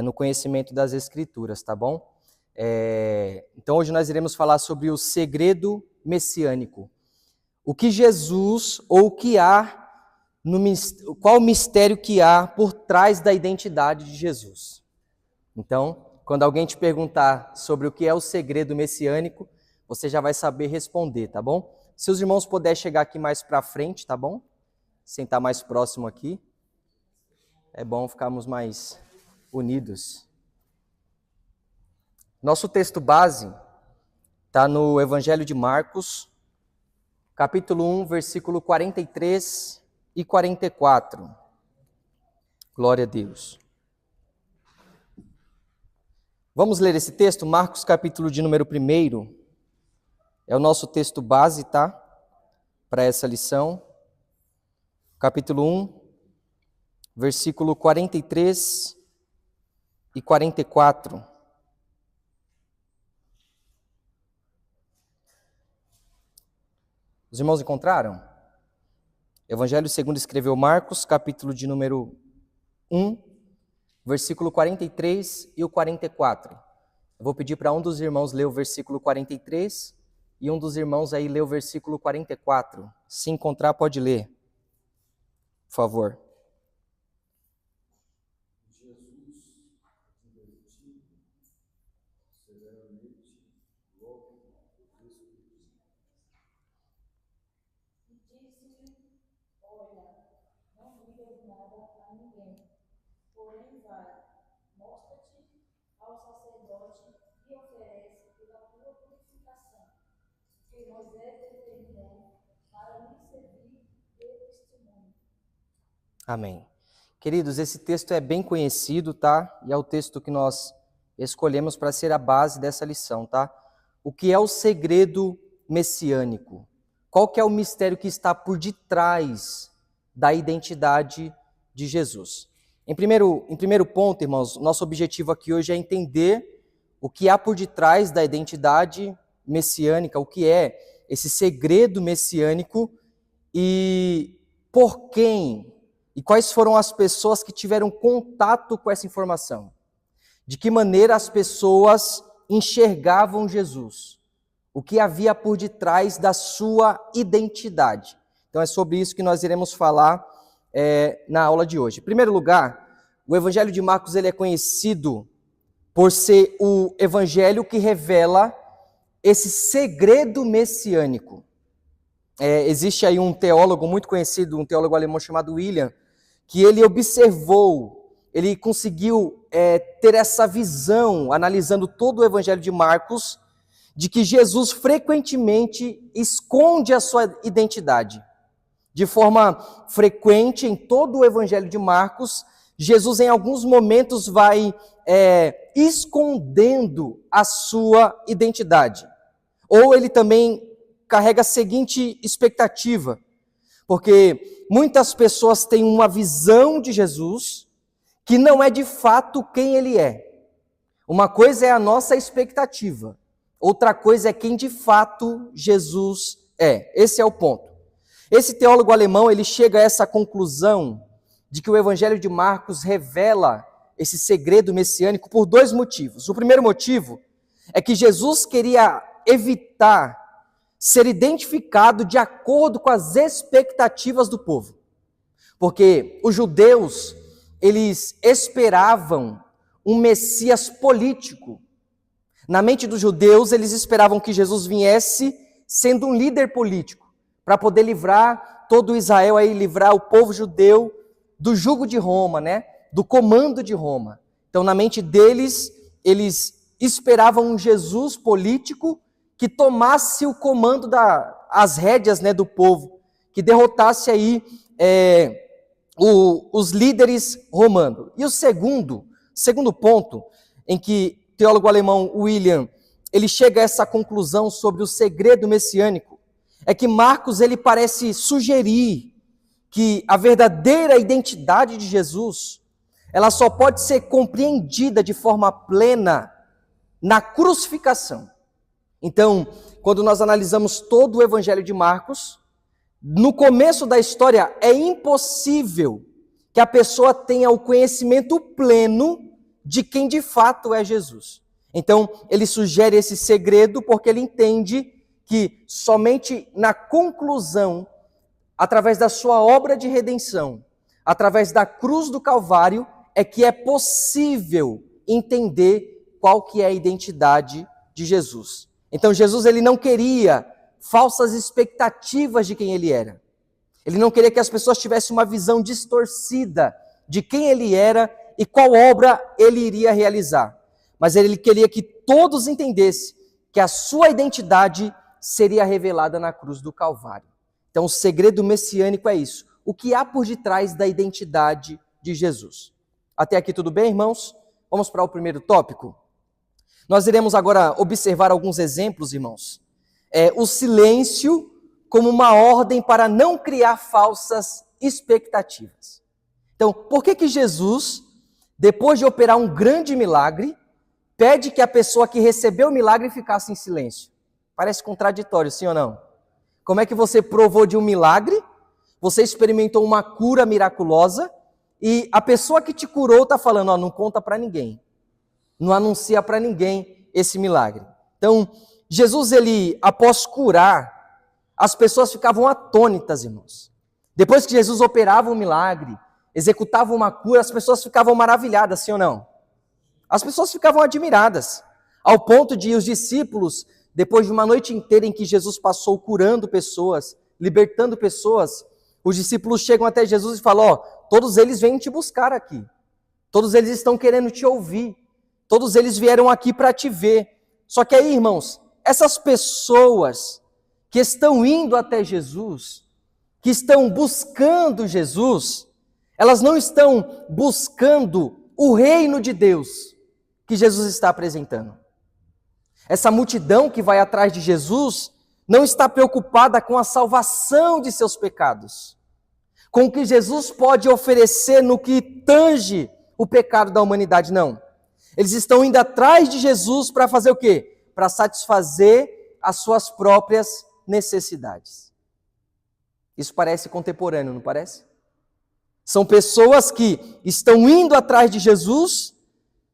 no conhecimento das Escrituras, tá bom? Então hoje nós iremos falar sobre o segredo messiânico. O que Jesus, ou o que há, qual o mistério que há por trás da identidade de Jesus. Então, quando alguém te perguntar sobre o que é o segredo messiânico, você já vai saber responder, tá bom? Se os irmãos puderem chegar aqui mais para frente, tá bom? Sentar mais próximo aqui. É bom ficarmos mais unidos. Nosso texto base está no Evangelho de Marcos, capítulo 1, versículo 43 e 44. Glória a Deus. Vamos ler esse texto? Marcos, capítulo de número 1. É o nosso texto base, tá? Para essa lição. Capítulo 1, versículo 43 e 44. Os irmãos encontraram? Evangelho segundo escreveu Marcos, capítulo de número 1, versículo 43 e o 44. Eu vou pedir para um dos irmãos ler o versículo 43 e um dos irmãos aí ler o versículo 44. Se encontrar, pode ler, por favor. Amém. Queridos, esse texto é bem conhecido, tá? E é o texto que nós escolhemos para ser a base dessa lição, tá? O que é o segredo messiânico? Qual que é o mistério que está por detrás da identidade de Jesus? Em primeiro ponto, irmãos, nosso objetivo aqui hoje é entender o que há por detrás da identidade messiânica, o que é esse segredo messiânico e por quem e quais foram as pessoas que tiveram contato com essa informação. De que maneira as pessoas enxergavam Jesus. O que havia por detrás da sua identidade. Então é sobre isso que nós iremos falar na aula de hoje. Em primeiro lugar, o Evangelho de Marcos ele é conhecido por ser o evangelho que revela esse segredo messiânico. Existe aí um teólogo muito conhecido, um teólogo alemão chamado William, que ele observou, ele conseguiu ter essa visão, analisando todo o Evangelho de Marcos, de que Jesus frequentemente esconde a sua identidade. De forma frequente, em todo o Evangelho de Marcos, Jesus em alguns momentos vai escondendo a sua identidade. Ou ele também carrega a seguinte expectativa, porque muitas pessoas têm uma visão de Jesus que não é de fato quem ele é. Uma coisa é a nossa expectativa, outra coisa é quem de fato Jesus é. Esse é o ponto. Esse teólogo alemão, ele chega a essa conclusão de que o Evangelho de Marcos revela esse segredo messiânico por dois motivos. O primeiro motivo é que Jesus queria evitar ser identificado de acordo com as expectativas do povo. Porque os judeus, eles esperavam um Messias político. Na mente dos judeus, eles esperavam que Jesus viesse sendo um líder político, para poder livrar todo Israel, aí, livrar o povo judeu do jugo de Roma, né? Do comando de Roma. Então, na mente deles, eles esperavam um Jesus político que tomasse o comando as rédeas, né, do povo, que derrotasse aí os líderes romanos. E o segundo ponto, em que o teólogo alemão William, ele chega a essa conclusão sobre o segredo messiânico, é que Marcos ele parece sugerir que a verdadeira identidade de Jesus, ela só pode ser compreendida de forma plena na crucificação. Então, quando nós analisamos todo o Evangelho de Marcos, no começo da história é impossível que a pessoa tenha o conhecimento pleno de quem de fato é Jesus. Então, ele sugere esse segredo porque ele entende que somente na conclusão, através da sua obra de redenção, através da cruz do Calvário, é que é possível entender qual que é a identidade de Jesus. Então, Jesus ele não queria falsas expectativas de quem ele era. Ele não queria que as pessoas tivessem uma visão distorcida de quem ele era e qual obra ele iria realizar. Mas ele queria que todos entendessem que a sua identidade seria revelada na cruz do Calvário. Então, o segredo messiânico é isso. O que há por detrás da identidade de Jesus. Até aqui tudo bem, irmãos? Vamos para o primeiro tópico? Nós iremos agora observar alguns exemplos, irmãos. O silêncio como uma ordem para não criar falsas expectativas. Então, por que Jesus, depois de operar um grande milagre, pede que a pessoa que recebeu o milagre ficasse em silêncio? Parece contraditório, sim ou não? Como é que você provou de um milagre, você experimentou uma cura miraculosa, e a pessoa que te curou está falando, não conta para ninguém, não anuncia para ninguém esse milagre. Então, Jesus, ele, após curar, as pessoas ficavam atônitas, irmãos. Depois que Jesus operava um milagre, executava uma cura, as pessoas ficavam maravilhadas, sim ou não? As pessoas ficavam admiradas, ao ponto de os discípulos, depois de uma noite inteira em que Jesus passou curando pessoas, libertando pessoas, os discípulos chegam até Jesus e falam, todos eles vêm te buscar aqui, todos eles estão querendo te ouvir, todos eles vieram aqui para te ver. Só que aí, irmãos, essas pessoas que estão indo até Jesus, que estão buscando Jesus, elas não estão buscando o reino de Deus que Jesus está apresentando. Essa multidão que vai atrás de Jesus não está preocupada com a salvação de seus pecados, com o que Jesus pode oferecer no que tange o pecado da humanidade, não. Eles estão indo atrás de Jesus para fazer o quê? Para satisfazer as suas próprias necessidades. Isso parece contemporâneo, não parece? São pessoas que estão indo atrás de Jesus,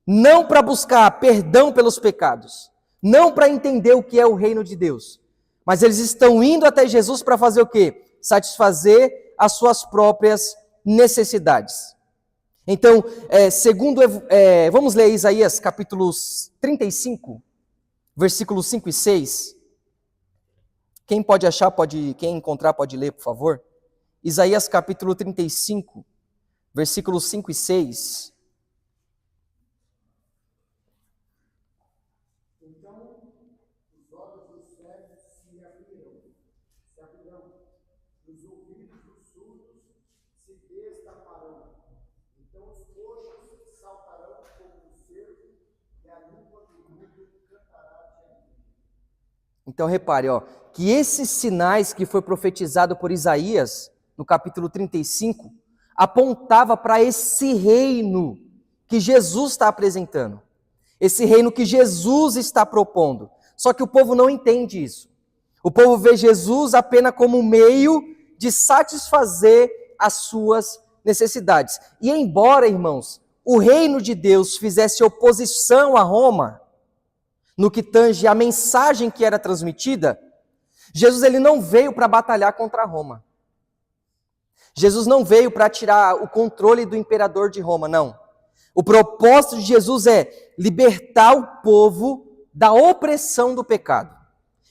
não para buscar perdão pelos pecados, não para entender o que é o reino de Deus, mas eles estão indo até Jesus para fazer o quê? Satisfazer as suas próprias necessidades. Então, vamos ler Isaías capítulo 35, versículos 5 e 6. Quem pode achar, quem encontrar pode ler, por favor. Isaías capítulo 35, versículos 5 e 6. Então, os olhos dos cegos se abrirão, os ouvidos dos surdos se destaparão. Então os coxos saltarão como um cervo, e a língua do mudo cantará de alegria. Então repare, que esses sinais que foi profetizado por Isaías, no capítulo 35, apontava para esse reino que Jesus está apresentando. Esse reino que Jesus está propondo. Só que o povo não entende isso. O povo vê Jesus apenas como um meio de satisfazer as suas necessidades. E embora, irmãos, o reino de Deus fizesse oposição a Roma, no que tange a mensagem que era transmitida, Jesus ele não veio para batalhar contra Roma. Jesus não veio para tirar o controle do imperador de Roma, não. O propósito de Jesus é libertar o povo da opressão do pecado.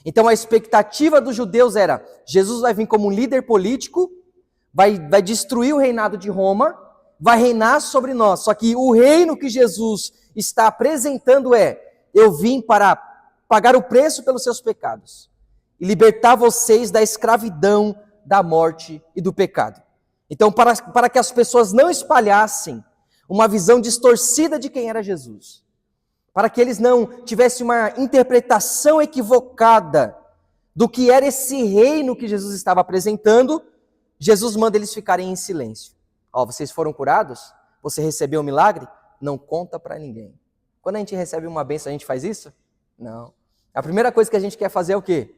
Então a expectativa dos judeus era, Jesus vai vir como um líder político, vai destruir o reinado de Roma, vai reinar sobre nós. Só que o reino que Jesus está apresentando eu vim para pagar o preço pelos seus pecados e libertar vocês da escravidão, da morte e do pecado. Então, para que as pessoas não espalhassem uma visão distorcida de quem era Jesus, para que eles não tivessem uma interpretação equivocada do que era esse reino que Jesus estava apresentando, Jesus manda eles ficarem em silêncio. Vocês foram curados? Você recebeu um milagre? Não conta para ninguém. Quando a gente recebe uma bênção, a gente faz isso? Não. A primeira coisa que a gente quer fazer é o quê?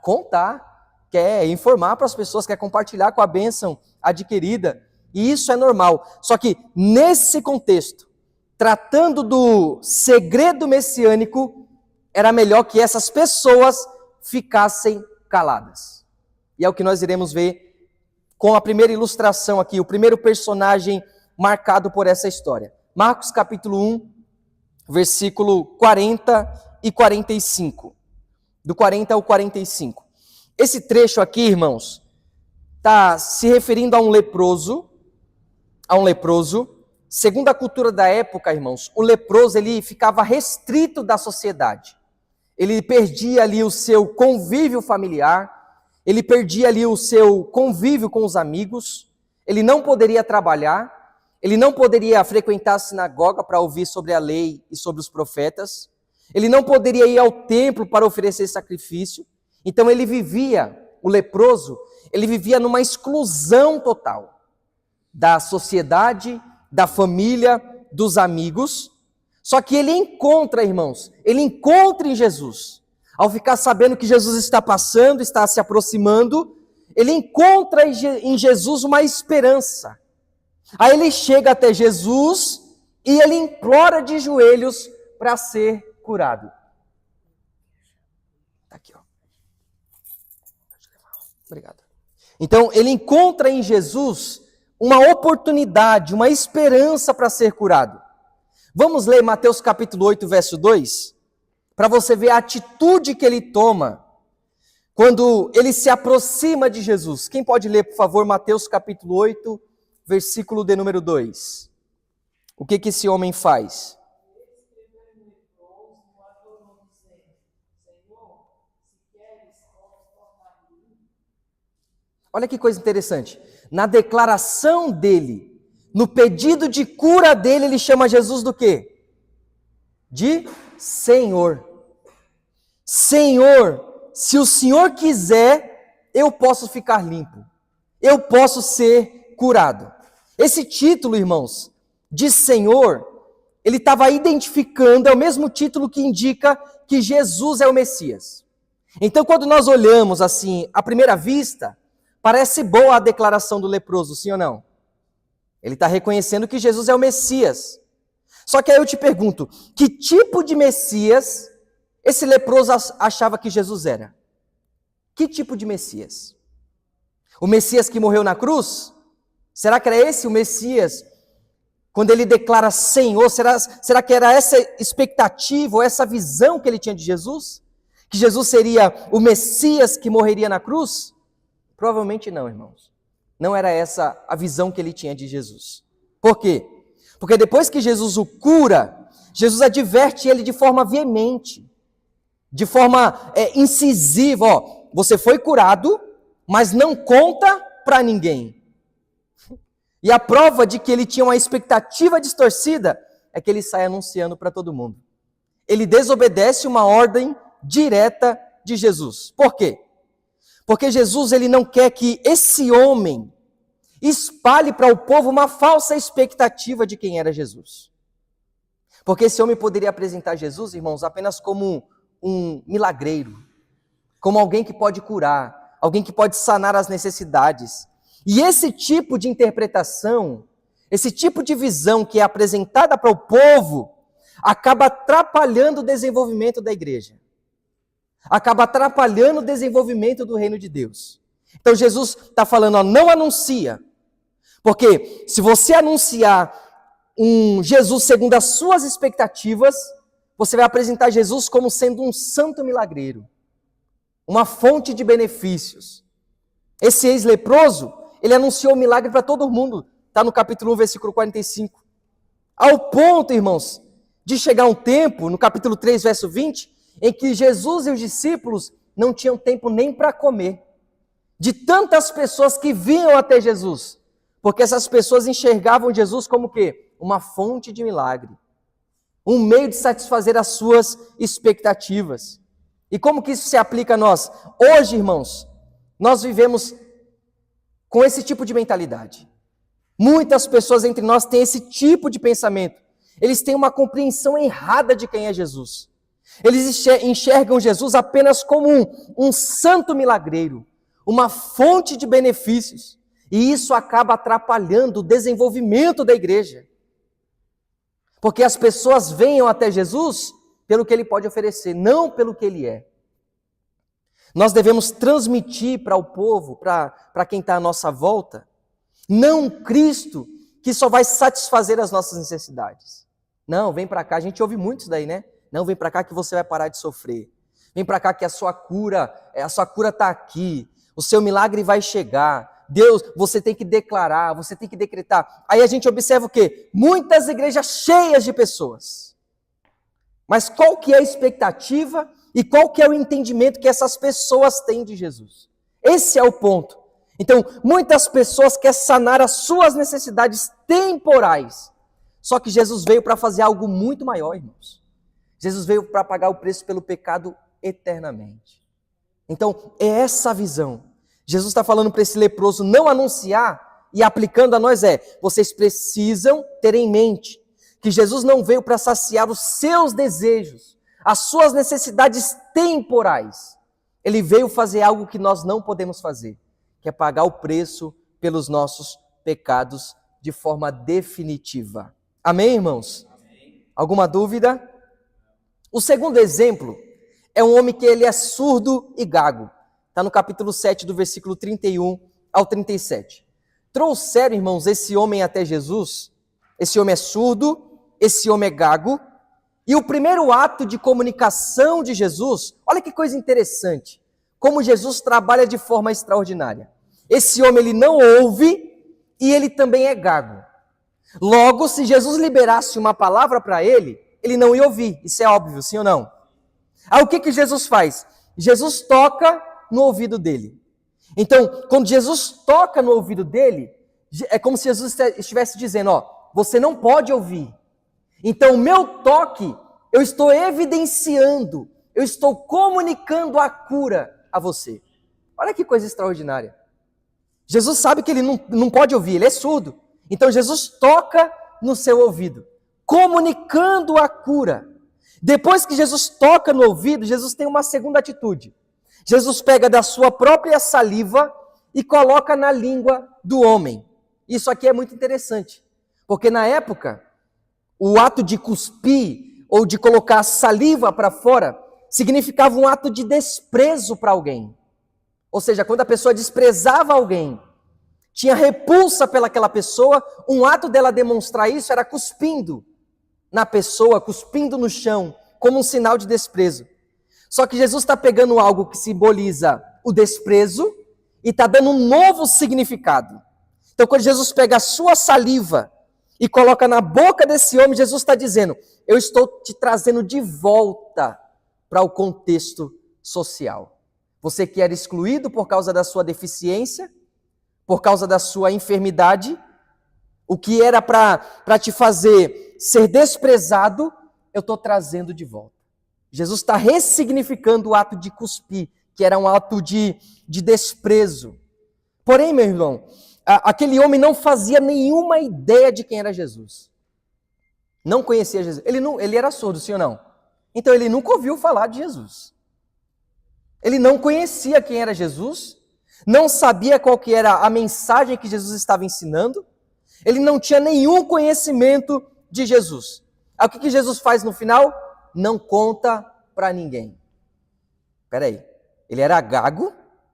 Contar, quer informar para as pessoas, quer compartilhar com a bênção adquirida. E isso é normal. Só que nesse contexto, tratando do segredo messiânico, era melhor que essas pessoas ficassem caladas. E é o que nós iremos ver com a primeira ilustração aqui, o primeiro personagem marcado por essa história. Marcos capítulo 1, versículo 40 e 45. Do 40 ao 45. Esse trecho aqui, irmãos, está se referindo a um leproso. Segundo a cultura da época, irmãos, o leproso ele ficava restrito da sociedade. Ele perdia ali o seu convívio familiar, ele perdia ali o seu convívio com os amigos, ele não poderia trabalhar, ele não poderia frequentar a sinagoga para ouvir sobre a lei e sobre os profetas, ele não poderia ir ao templo para oferecer sacrifício. Então o leproso, ele vivia numa exclusão total da sociedade, da família, dos amigos. Só que ele encontra, irmãos, em Jesus. Ao ficar sabendo que Jesus está passando, está se aproximando, ele encontra em Jesus uma esperança. Aí ele chega até Jesus e ele implora de joelhos para ser curado. Tá aqui, ó. Obrigado. Então, ele encontra em Jesus uma oportunidade, uma esperança para ser curado. Vamos ler Mateus capítulo 8, verso 2, para você ver a atitude que ele toma quando ele se aproxima de Jesus. Quem pode ler, por favor, Mateus capítulo 8, versículo de número 2. O que esse homem faz? Olha que coisa interessante. Na declaração dele, no pedido de cura dele, ele chama Jesus do quê? De Senhor. Senhor, se o Senhor quiser, eu posso ficar limpo. Eu posso ser curado. Esse título, irmãos, de Senhor, ele estava identificando, é o mesmo título que indica que Jesus é o Messias. Então, quando nós olhamos assim, à primeira vista, parece boa a declaração do leproso, sim ou não? Ele está reconhecendo que Jesus é o Messias. Só que aí eu te pergunto, que tipo de Messias esse leproso achava que Jesus era? Que tipo de Messias? O Messias que morreu na cruz? Será que era esse o Messias? Quando ele declara Senhor, será que era essa expectativa ou essa visão que ele tinha de Jesus? Que Jesus seria o Messias que morreria na cruz? Provavelmente não, irmãos. Não era essa a visão que ele tinha de Jesus. Por quê? Porque depois que Jesus o cura, Jesus adverte ele de forma veemente, de forma incisiva. Ó, você foi curado, mas não conta para ninguém. E a prova de que ele tinha uma expectativa distorcida é que ele sai anunciando para todo mundo. Ele desobedece uma ordem direta de Jesus. Por quê? Porque Jesus ele não quer que esse homem espalhe para o povo uma falsa expectativa de quem era Jesus. Porque esse homem poderia apresentar Jesus, irmãos, apenas como um milagreiro, como alguém que pode curar, alguém que pode sanar as necessidades. E esse tipo de interpretação, esse tipo de visão que é apresentada para o povo, acaba atrapalhando o desenvolvimento da igreja. Acaba atrapalhando o desenvolvimento do reino de Deus. Então Jesus está falando, ó, não anuncia. Porque se você anunciar um Jesus segundo as suas expectativas, você vai apresentar Jesus como sendo um santo milagreiro. Uma fonte de benefícios. Esse ex-leproso, ele anunciou o milagre para todo mundo. Está no capítulo 1, versículo 45. Ao ponto, irmãos, de chegar um tempo, no capítulo 3, verso 20, em que Jesus e os discípulos não tinham tempo nem para comer. De tantas pessoas que vinham até Jesus. Porque essas pessoas enxergavam Jesus como o quê? Uma fonte de milagre. Um meio de satisfazer as suas expectativas. E como que isso se aplica a nós? Hoje, irmãos, nós vivemos com esse tipo de mentalidade. Muitas pessoas entre nós têm esse tipo de pensamento. Eles têm uma compreensão errada de quem é Jesus. Eles enxergam Jesus apenas como um santo milagreiro, uma fonte de benefícios. E isso acaba atrapalhando o desenvolvimento da igreja. Porque as pessoas venham até Jesus pelo que ele pode oferecer, não pelo que ele é. Nós devemos transmitir para o povo, para quem está à nossa volta, não um Cristo que só vai satisfazer as nossas necessidades. Não, vem para cá, a gente ouve muito isso daí, né? Não, vem para cá que você vai parar de sofrer. Vem para cá que a sua cura está aqui. O seu milagre vai chegar. Deus, você tem que declarar, você tem que decretar. Aí a gente observa o quê? Muitas igrejas cheias de pessoas. Mas qual que é a expectativa e qual que é o entendimento que essas pessoas têm de Jesus? Esse é o ponto. Então, muitas pessoas querem sanar as suas necessidades temporais. Só que Jesus veio para fazer algo muito maior, irmãos. Jesus veio para pagar o preço pelo pecado eternamente. Então, é essa a visão. Jesus está falando para esse leproso não anunciar e aplicando a nós vocês precisam ter em mente que Jesus não veio para saciar os seus desejos, as suas necessidades temporais. Ele veio fazer algo que nós não podemos fazer, que é pagar o preço pelos nossos pecados de forma definitiva. Amém, irmãos? Amém. Alguma dúvida? O segundo exemplo é um homem que ele é surdo e gago. Está no capítulo 7, do versículo 31 ao 37. Trouxeram, irmãos, esse homem até Jesus. Esse homem é surdo, esse homem é gago. E o primeiro ato de comunicação de Jesus, olha que coisa interessante, como Jesus trabalha de forma extraordinária. Esse homem, ele não ouve e ele também é gago. Logo, se Jesus liberasse uma palavra para ele, ele não ia ouvir. Isso é óbvio, sim ou não? Aí o que Jesus faz? Jesus toca no ouvido dele. Então, quando Jesus toca no ouvido dele, é como se Jesus estivesse dizendo, você não pode ouvir. Então, o meu toque, eu estou evidenciando, eu estou comunicando a cura a você. Olha que coisa extraordinária. Jesus sabe que ele não pode ouvir, ele é surdo. Então, Jesus toca no seu ouvido, comunicando a cura. Depois que Jesus toca no ouvido, Jesus tem uma segunda atitude. Jesus pega da sua própria saliva e coloca na língua do homem. Isso aqui é muito interessante, porque na época, o ato de cuspir ou de colocar a saliva para fora significava um ato de desprezo para alguém. Ou seja, quando a pessoa desprezava alguém, tinha repulsa pelaquela pessoa, um ato dela demonstrar isso era cuspindo na pessoa, cuspindo no chão, como um sinal de desprezo. Só que Jesus está pegando algo que simboliza o desprezo e está dando um novo significado. Então, quando Jesus pega a sua saliva e coloca na boca desse homem, Jesus está dizendo, eu estou te trazendo de volta para o contexto social. Você que era excluído por causa da sua deficiência, por causa da sua enfermidade, o que era para te fazer ser desprezado, eu estou trazendo de volta. Jesus está ressignificando o ato de cuspir, que era um ato de desprezo. Porém, meu irmão, aquele homem não fazia nenhuma ideia de quem era Jesus. Não conhecia Jesus. Ele era surdo, sim ou não? Então ele nunca ouviu falar de Jesus. Ele não conhecia quem era Jesus, não sabia qual que era a mensagem que Jesus estava ensinando, ele não tinha nenhum conhecimento de Jesus. Aí o que Jesus faz no final? Não conta para ninguém. Espera aí, ele era gago,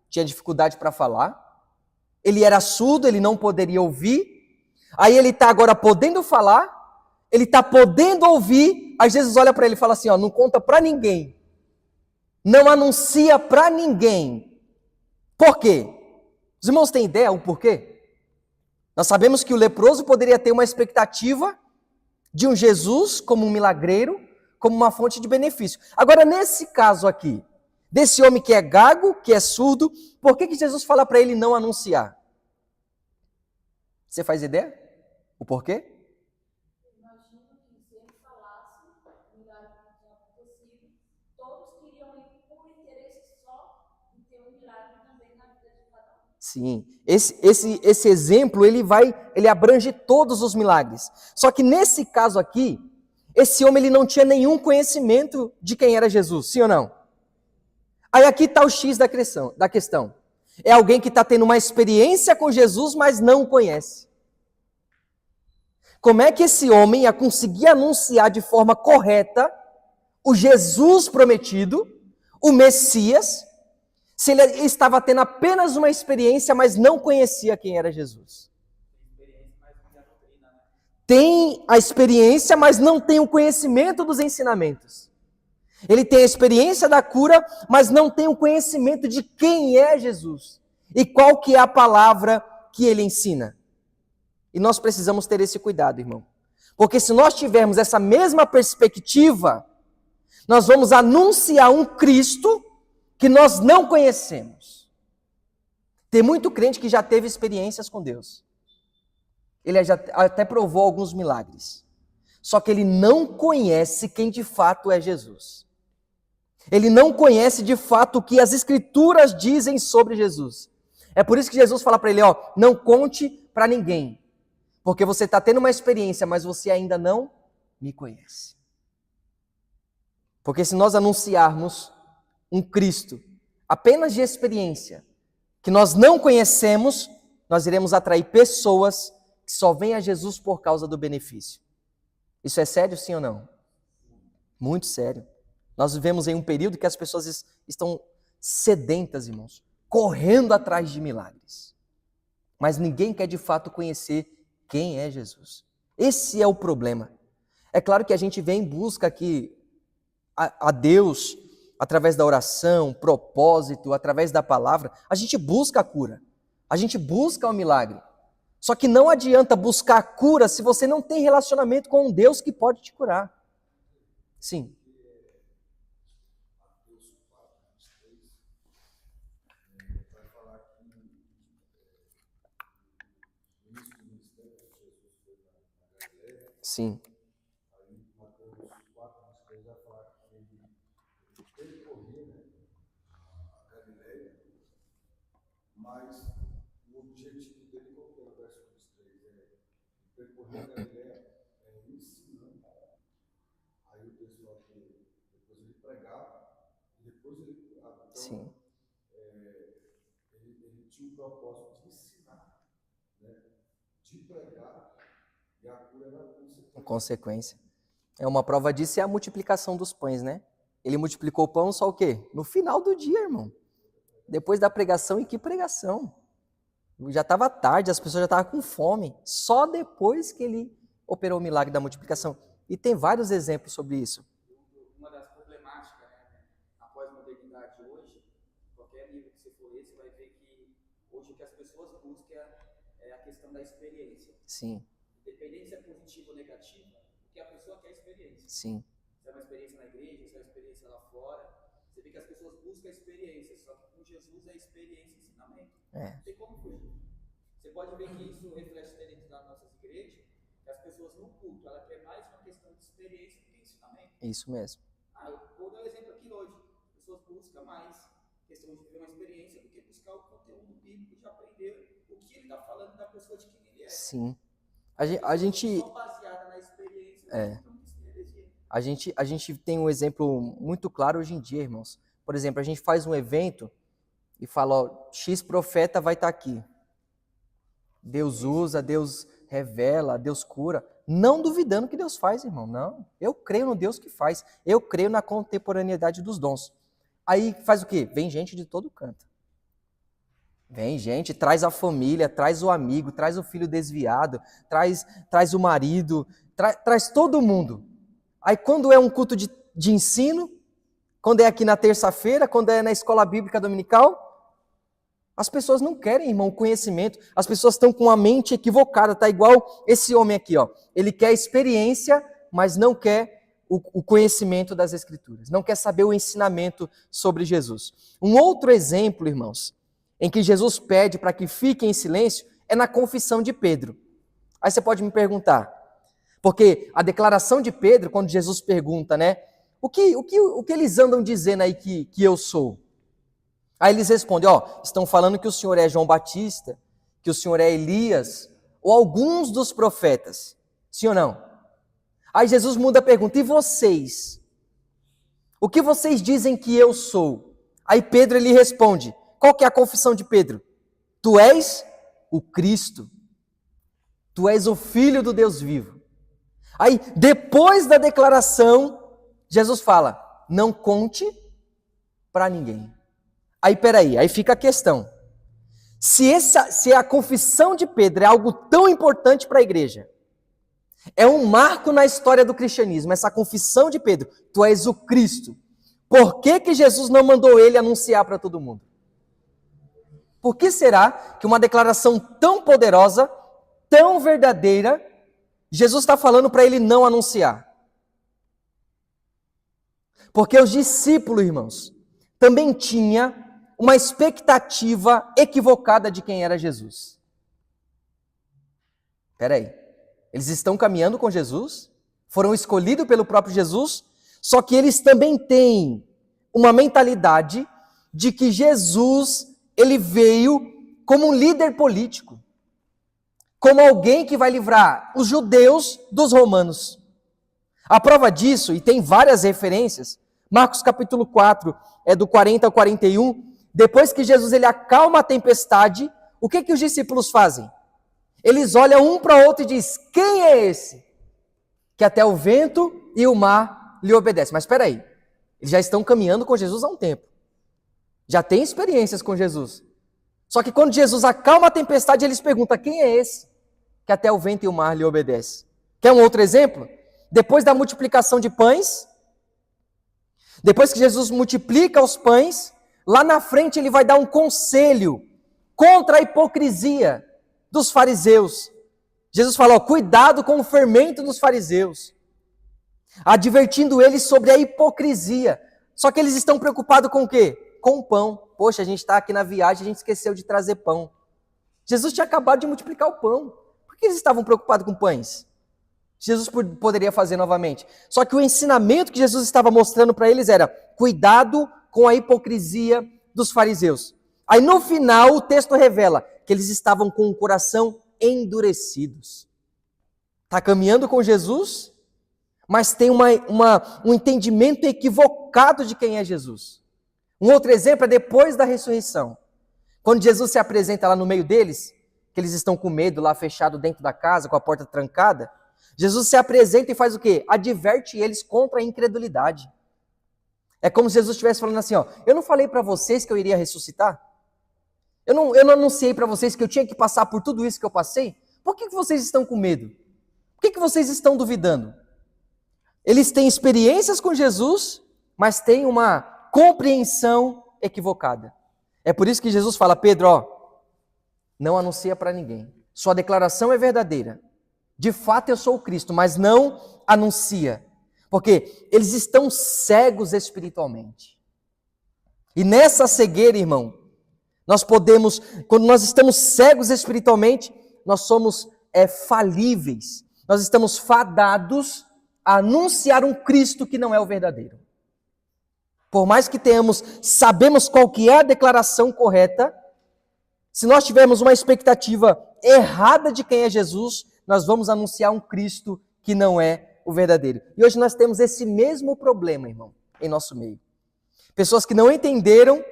tinha dificuldade para falar, ele era surdo, ele não poderia ouvir, aí ele está agora podendo falar, ele está podendo ouvir, aí Jesus olha para ele e fala assim, não conta para ninguém, não anuncia para ninguém. Por quê? Os irmãos têm ideia o porquê? Nós sabemos que o leproso poderia ter uma expectativa de um Jesus como um milagreiro, como uma fonte de benefício. Agora, nesse caso aqui, desse homem que é gago, que é surdo, por que Jesus fala para ele não anunciar? Você faz ideia? O porquê? Imagino que se ele falasse, o milagre não tinha acontecido, todos queriam ir por interesse só de ter um milagre também na vida de cada um. Sim, esse exemplo, ele abrange todos os milagres. Só que nesse caso aqui, esse homem ele não tinha nenhum conhecimento de quem era Jesus, sim ou não? Aí aqui está o X da questão. É alguém que está tendo uma experiência com Jesus, mas não o conhece. Como é que esse homem ia conseguir anunciar de forma correta o Jesus prometido, o Messias, se ele estava tendo apenas uma experiência, mas não conhecia quem era Jesus? Tem a experiência, mas não tem o conhecimento dos ensinamentos. Ele tem a experiência da cura, mas não tem o conhecimento de quem é Jesus e qual que é a palavra que ele ensina. E nós precisamos ter esse cuidado, irmão. Porque se nós tivermos essa mesma perspectiva, nós vamos anunciar um Cristo que nós não conhecemos. Tem muito crente que já teve experiências com Deus. Ele já até provou alguns milagres. Só que ele não conhece quem de fato é Jesus. Ele não conhece de fato o que as Escrituras dizem sobre Jesus. É por isso que Jesus fala para ele, não conte para ninguém. Porque você está tendo uma experiência, mas você ainda não me conhece. Porque se nós anunciarmos um Cristo apenas de experiência, que nós não conhecemos, nós iremos atrair pessoas que só vêm a Jesus por causa do benefício. Isso é sério, sim ou não? Muito sério. Nós vivemos em um período que as pessoas estão sedentas, irmãos, correndo atrás de milagres. Mas ninguém quer de fato conhecer quem é Jesus. Esse é o problema. É claro que a gente vem em busca aqui a Deus, através da oração, propósito, através da palavra, a gente busca a cura. A gente busca o milagre. Só que não adianta buscar a cura se você não tem relacionamento com um Deus que pode te curar. Sim. Sim. Mas o objetivo dele, qual que é o verso 23? Percorrer a Galileia ensinando. Aí o texto fala que depois ele pregava, e depois ele curava. Então, Sim. Ele tinha o propósito de ensinar, né? De pregar, e a cura era a consequência. Uma prova disso é a multiplicação dos pães, né? Ele multiplicou o pão só o quê? No final do dia, irmão. Depois da pregação, e que pregação? Já estava tarde, as pessoas já estavam com fome. Só depois que ele operou o milagre da multiplicação. E tem vários exemplos sobre isso. Uma das problemáticas, na pós-modernidade hoje, qualquer livro que você for ler, você vai ver que hoje o que as pessoas buscam é a questão da experiência. Sim. Independente se é positiva ou negativa, o que a pessoa quer é experiência. Sim. Se é uma experiência na igreja, se é uma experiência lá fora, você vê que as pessoas buscam a experiência, só que com Jesus é experiência e ensinamento. Não tem como fugir. Você pode ver que isso reflete dentro das nossas igrejas, que as pessoas no culto, ela quer mais uma questão de experiência do que ensinamento. Isso mesmo. Eu vou dar um exemplo aqui hoje. As pessoas buscam mais questão de viver uma experiência do que buscar o conteúdo bíblico de aprender o que ele está falando da pessoa de quem ele é. Sim. A gente... Só baseada na experiência. A gente tem um exemplo muito claro hoje em dia, irmãos. Por exemplo, a gente faz um evento e fala, X profeta vai estar aqui. Deus usa, Deus revela, Deus cura. Não duvidando que Deus faz, irmão. Não. Eu creio no Deus que faz. Eu creio na contemporaneidade dos dons. Aí faz o quê? Vem gente de todo canto. Vem gente, traz a família, traz o amigo, traz o filho desviado, traz o marido, traz todo mundo. Aí quando é um culto de ensino, quando é aqui na terça-feira, quando é na escola bíblica dominical, as pessoas não querem, irmão, conhecimento. As pessoas estão com a mente equivocada, tá igual esse homem aqui, ó. Ele quer experiência, mas não quer o conhecimento das Escrituras. Não quer saber o ensinamento sobre Jesus. Um outro exemplo, irmãos, em que Jesus pede para que fiquem em silêncio, é na confissão de Pedro. Aí você pode me perguntar, porque a declaração de Pedro, quando Jesus pergunta, né, o que eles andam dizendo aí que eu sou? Aí eles respondem, estão falando que o Senhor é João Batista, que o Senhor é Elias, ou alguns dos profetas. Sim ou não? Aí Jesus muda a pergunta, e vocês? O que vocês dizem que eu sou? Aí Pedro ele responde, qual que é a confissão de Pedro? Tu és o Cristo. Tu és o Filho do Deus vivo. Aí, depois da declaração, Jesus fala, não conte para ninguém. Aí, peraí, aí fica a questão. Se a confissão de Pedro é algo tão importante para a igreja, é um marco na história do cristianismo, essa confissão de Pedro, tu és o Cristo. Por que Jesus não mandou ele anunciar para todo mundo? Por que será que uma declaração tão poderosa, tão verdadeira, Jesus está falando para ele não anunciar? Porque os discípulos, irmãos, também tinham uma expectativa equivocada de quem era Jesus. Espera aí. Eles estão caminhando com Jesus, foram escolhidos pelo próprio Jesus, só que eles também têm uma mentalidade de que Jesus, ele veio como um líder político, como alguém que vai livrar os judeus dos romanos. A prova disso, e tem várias referências, Marcos capítulo 4, do 40 ao 41, depois que Jesus ele acalma a tempestade, o que os discípulos fazem? Eles olham um para o outro e dizem, quem é esse? Que até o vento e o mar lhe obedecem. Mas espera aí, eles já estão caminhando com Jesus há um tempo. Já têm experiências com Jesus. Só que quando Jesus acalma a tempestade, eles perguntam, quem é esse? Que até o vento e o mar lhe obedecem. Quer um outro exemplo? Depois da multiplicação de pães, depois que Jesus multiplica os pães, lá na frente ele vai dar um conselho contra a hipocrisia dos fariseus. Jesus fala, cuidado com o fermento dos fariseus, advertindo eles sobre a hipocrisia. Só que eles estão preocupados com o quê? Com o pão. Poxa, a gente está aqui na viagem, a gente esqueceu de trazer pão. Jesus tinha acabado de multiplicar o pão. Por que eles estavam preocupados com pães? Jesus poderia fazer novamente. Só que o ensinamento que Jesus estava mostrando para eles era, cuidado com a hipocrisia dos fariseus. Aí no final o texto revela que eles estavam com o coração endurecidos. Está caminhando com Jesus, mas tem um entendimento equivocado de quem é Jesus. Um outro exemplo é depois da ressurreição. Quando Jesus se apresenta lá no meio deles, que eles estão com medo lá fechado dentro da casa, com a porta trancada, Jesus se apresenta e faz o quê? Adverte eles contra a incredulidade. É como se Jesus estivesse falando assim, eu não falei para vocês que eu iria ressuscitar? Eu não anunciei para vocês que eu tinha que passar por tudo isso que eu passei? Por que vocês estão com medo? Por que vocês estão duvidando? Eles têm experiências com Jesus, mas têm uma compreensão equivocada. É por isso que Jesus fala, Pedro, não anuncia para ninguém. Sua declaração é verdadeira. De fato eu sou o Cristo, mas não anuncia. Porque eles estão cegos espiritualmente. E nessa cegueira, irmão, nós podemos, quando nós estamos cegos espiritualmente, nós somos falíveis. Nós estamos fadados a anunciar um Cristo que não é o verdadeiro. Por mais que sabemos qual que é a declaração correta, se nós tivermos uma expectativa errada de quem é Jesus, nós vamos anunciar um Cristo que não é o verdadeiro. E hoje nós temos esse mesmo problema, irmão, em nosso meio. Pessoas que não entenderam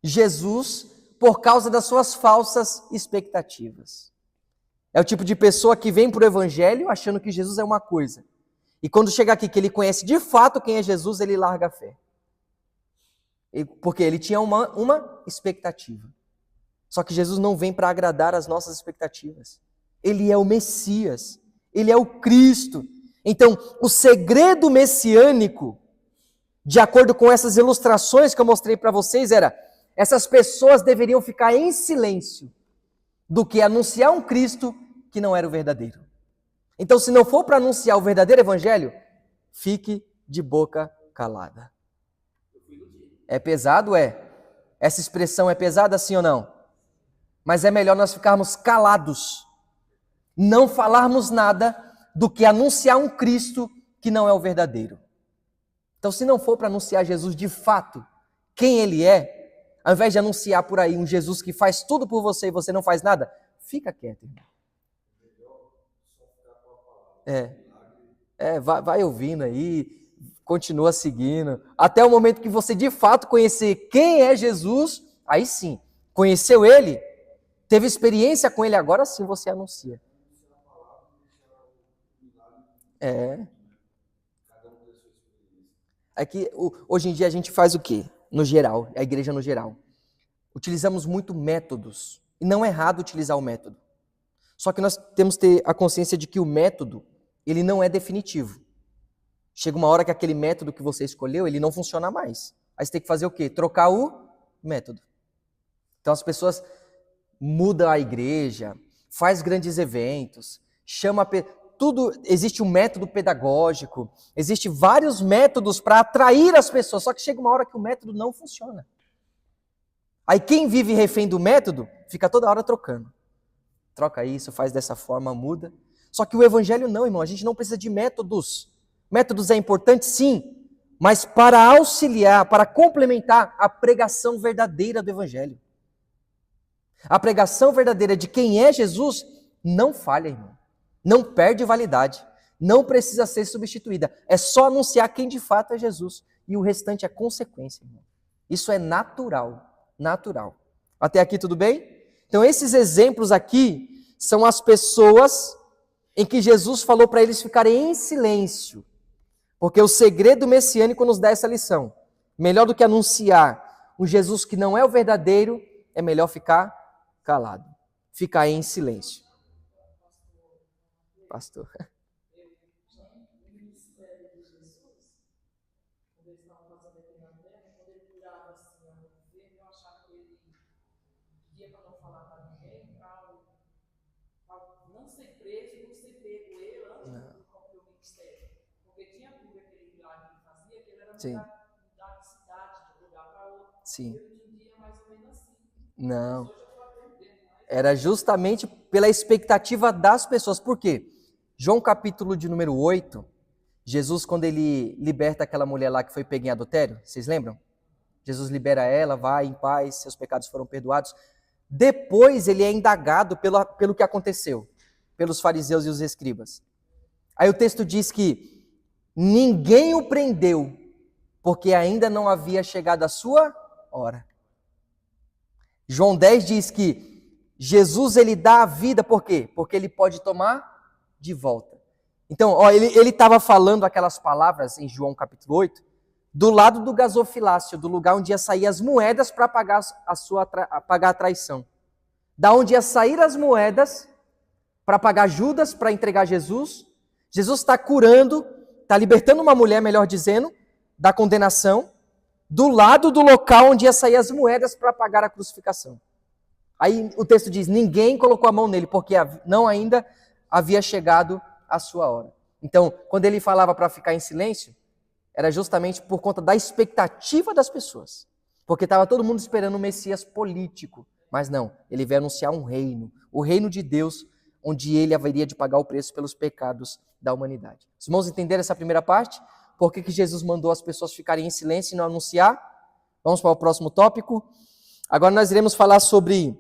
Jesus por causa das suas falsas expectativas. É o tipo de pessoa que vem para o Evangelho achando que Jesus é uma coisa. E quando chega aqui que ele conhece de fato quem é Jesus, ele larga a fé. Porque ele tinha uma expectativa. Só que Jesus não vem para agradar as nossas expectativas. Ele é o Messias. Ele é o Cristo. Então, o segredo messiânico, de acordo com essas ilustrações que eu mostrei para vocês, era essas pessoas deveriam ficar em silêncio do que anunciar um Cristo que não era o verdadeiro. Então, se não for para anunciar o verdadeiro evangelho, fique de boca calada. É pesado? É. Essa expressão é pesada, sim ou não? Mas é melhor nós ficarmos calados, não falarmos nada do que anunciar um Cristo que não é o verdadeiro. Então, se não for para anunciar Jesus de fato, quem Ele é, ao invés de anunciar por aí um Jesus que faz tudo por você e você não faz nada, fica quieto, irmão. Vai ouvindo aí, continua seguindo, até o momento que você de fato conhecer quem é Jesus, aí sim, conheceu Ele, teve experiência com Ele, agora sim você anuncia. É que hoje em dia a gente faz o quê? No geral, a igreja no geral. Utilizamos muito métodos. E não é errado utilizar o método. Só que nós temos que ter a consciência de que o método, ele não é definitivo. Chega uma hora que aquele método que você escolheu, ele não funciona mais. Aí você tem que fazer o quê? Trocar o método. Então as pessoas mudam a igreja, faz grandes eventos, tudo, existe um método pedagógico, existe vários métodos para atrair as pessoas, só que chega uma hora que o método não funciona. Aí quem vive refém do método, fica toda hora trocando. Troca isso, faz dessa forma, muda. Só que o evangelho não, irmão, a gente não precisa de métodos. Métodos é importante, sim, mas para auxiliar, para complementar a pregação verdadeira do evangelho. A pregação verdadeira de quem é Jesus não falha, irmão. Não perde validade. Não precisa ser substituída. É só anunciar quem de fato é Jesus. E o restante é consequência, irmão. Isso é natural. Natural. Até aqui tudo bem? Então esses exemplos aqui são as pessoas em que Jesus falou para eles ficarem em silêncio. Porque o segredo messiânico nos dá essa lição. Melhor do que anunciar um Jesus que não é o verdadeiro, é melhor ficar calado. Ficar em silêncio. Pastor. Sim. Sim. Não. Era justamente pela expectativa das pessoas. Por quê? João capítulo de número 8, Jesus, quando ele liberta aquela mulher lá que foi pega em adultério, vocês lembram? Jesus libera ela, vai em paz, seus pecados foram perdoados. Depois ele é indagado pelo que aconteceu, pelos fariseus e os escribas. Aí o texto diz que ninguém o prendeu, porque ainda não havia chegado a sua hora. João 10 diz que Jesus ele dá a vida, por quê? Porque ele pode tomar de volta. Então, ele estava falando aquelas palavras em João capítulo 8, do lado do gasofilácio, do lugar onde ia sair as moedas para pagar pagar a traição. Da onde ia sair as moedas para pagar Judas, para entregar Jesus. Jesus está curando, está libertando uma mulher, melhor dizendo, da condenação, do lado do local onde ia sair as moedas para pagar a crucificação. Aí o texto diz, ninguém colocou a mão nele, porque não ainda havia chegado a sua hora. Então, quando ele falava para ficar em silêncio, era justamente por conta da expectativa das pessoas. Porque estava todo mundo esperando um Messias político. Mas não, ele veio anunciar um reino, o reino de Deus, onde ele haveria de pagar o preço pelos pecados da humanidade. Os irmãos entenderam essa primeira parte? Por que Jesus mandou as pessoas ficarem em silêncio e não anunciar? Vamos para o próximo tópico. Agora nós iremos falar sobre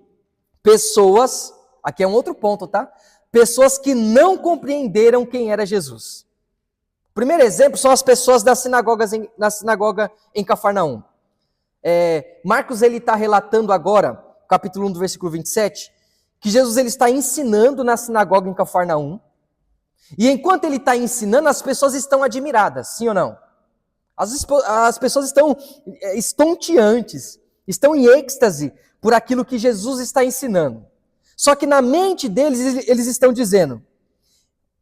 pessoas, aqui é um outro ponto, tá? Pessoas que não compreenderam quem era Jesus. O primeiro exemplo são as pessoas na sinagoga em Cafarnaum. Marcos ele está relatando agora, capítulo 1 do versículo 27, que Jesus ele está ensinando na sinagoga em Cafarnaum. E enquanto ele está ensinando, as pessoas estão admiradas, sim ou não? As pessoas estão estonteantes, estão em êxtase por aquilo que Jesus está ensinando. Só que na mente deles, eles estão dizendo,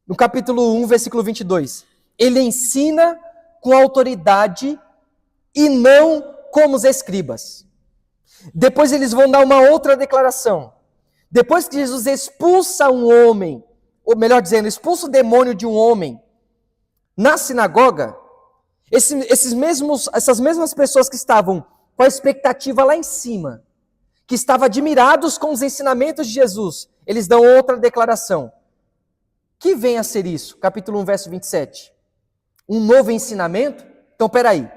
no capítulo 1, versículo 22, ele ensina com autoridade e não como os escribas. Depois eles vão dar uma outra declaração. Depois que Jesus expulsa um homem, ou melhor dizendo, expulsa o demônio de um homem na sinagoga, essas mesmas pessoas que estavam com a expectativa lá em cima, que estavam admirados com os ensinamentos de Jesus, eles dão outra declaração. Que vem a ser isso? Capítulo 1, verso 27. Um novo ensinamento? Então, peraí.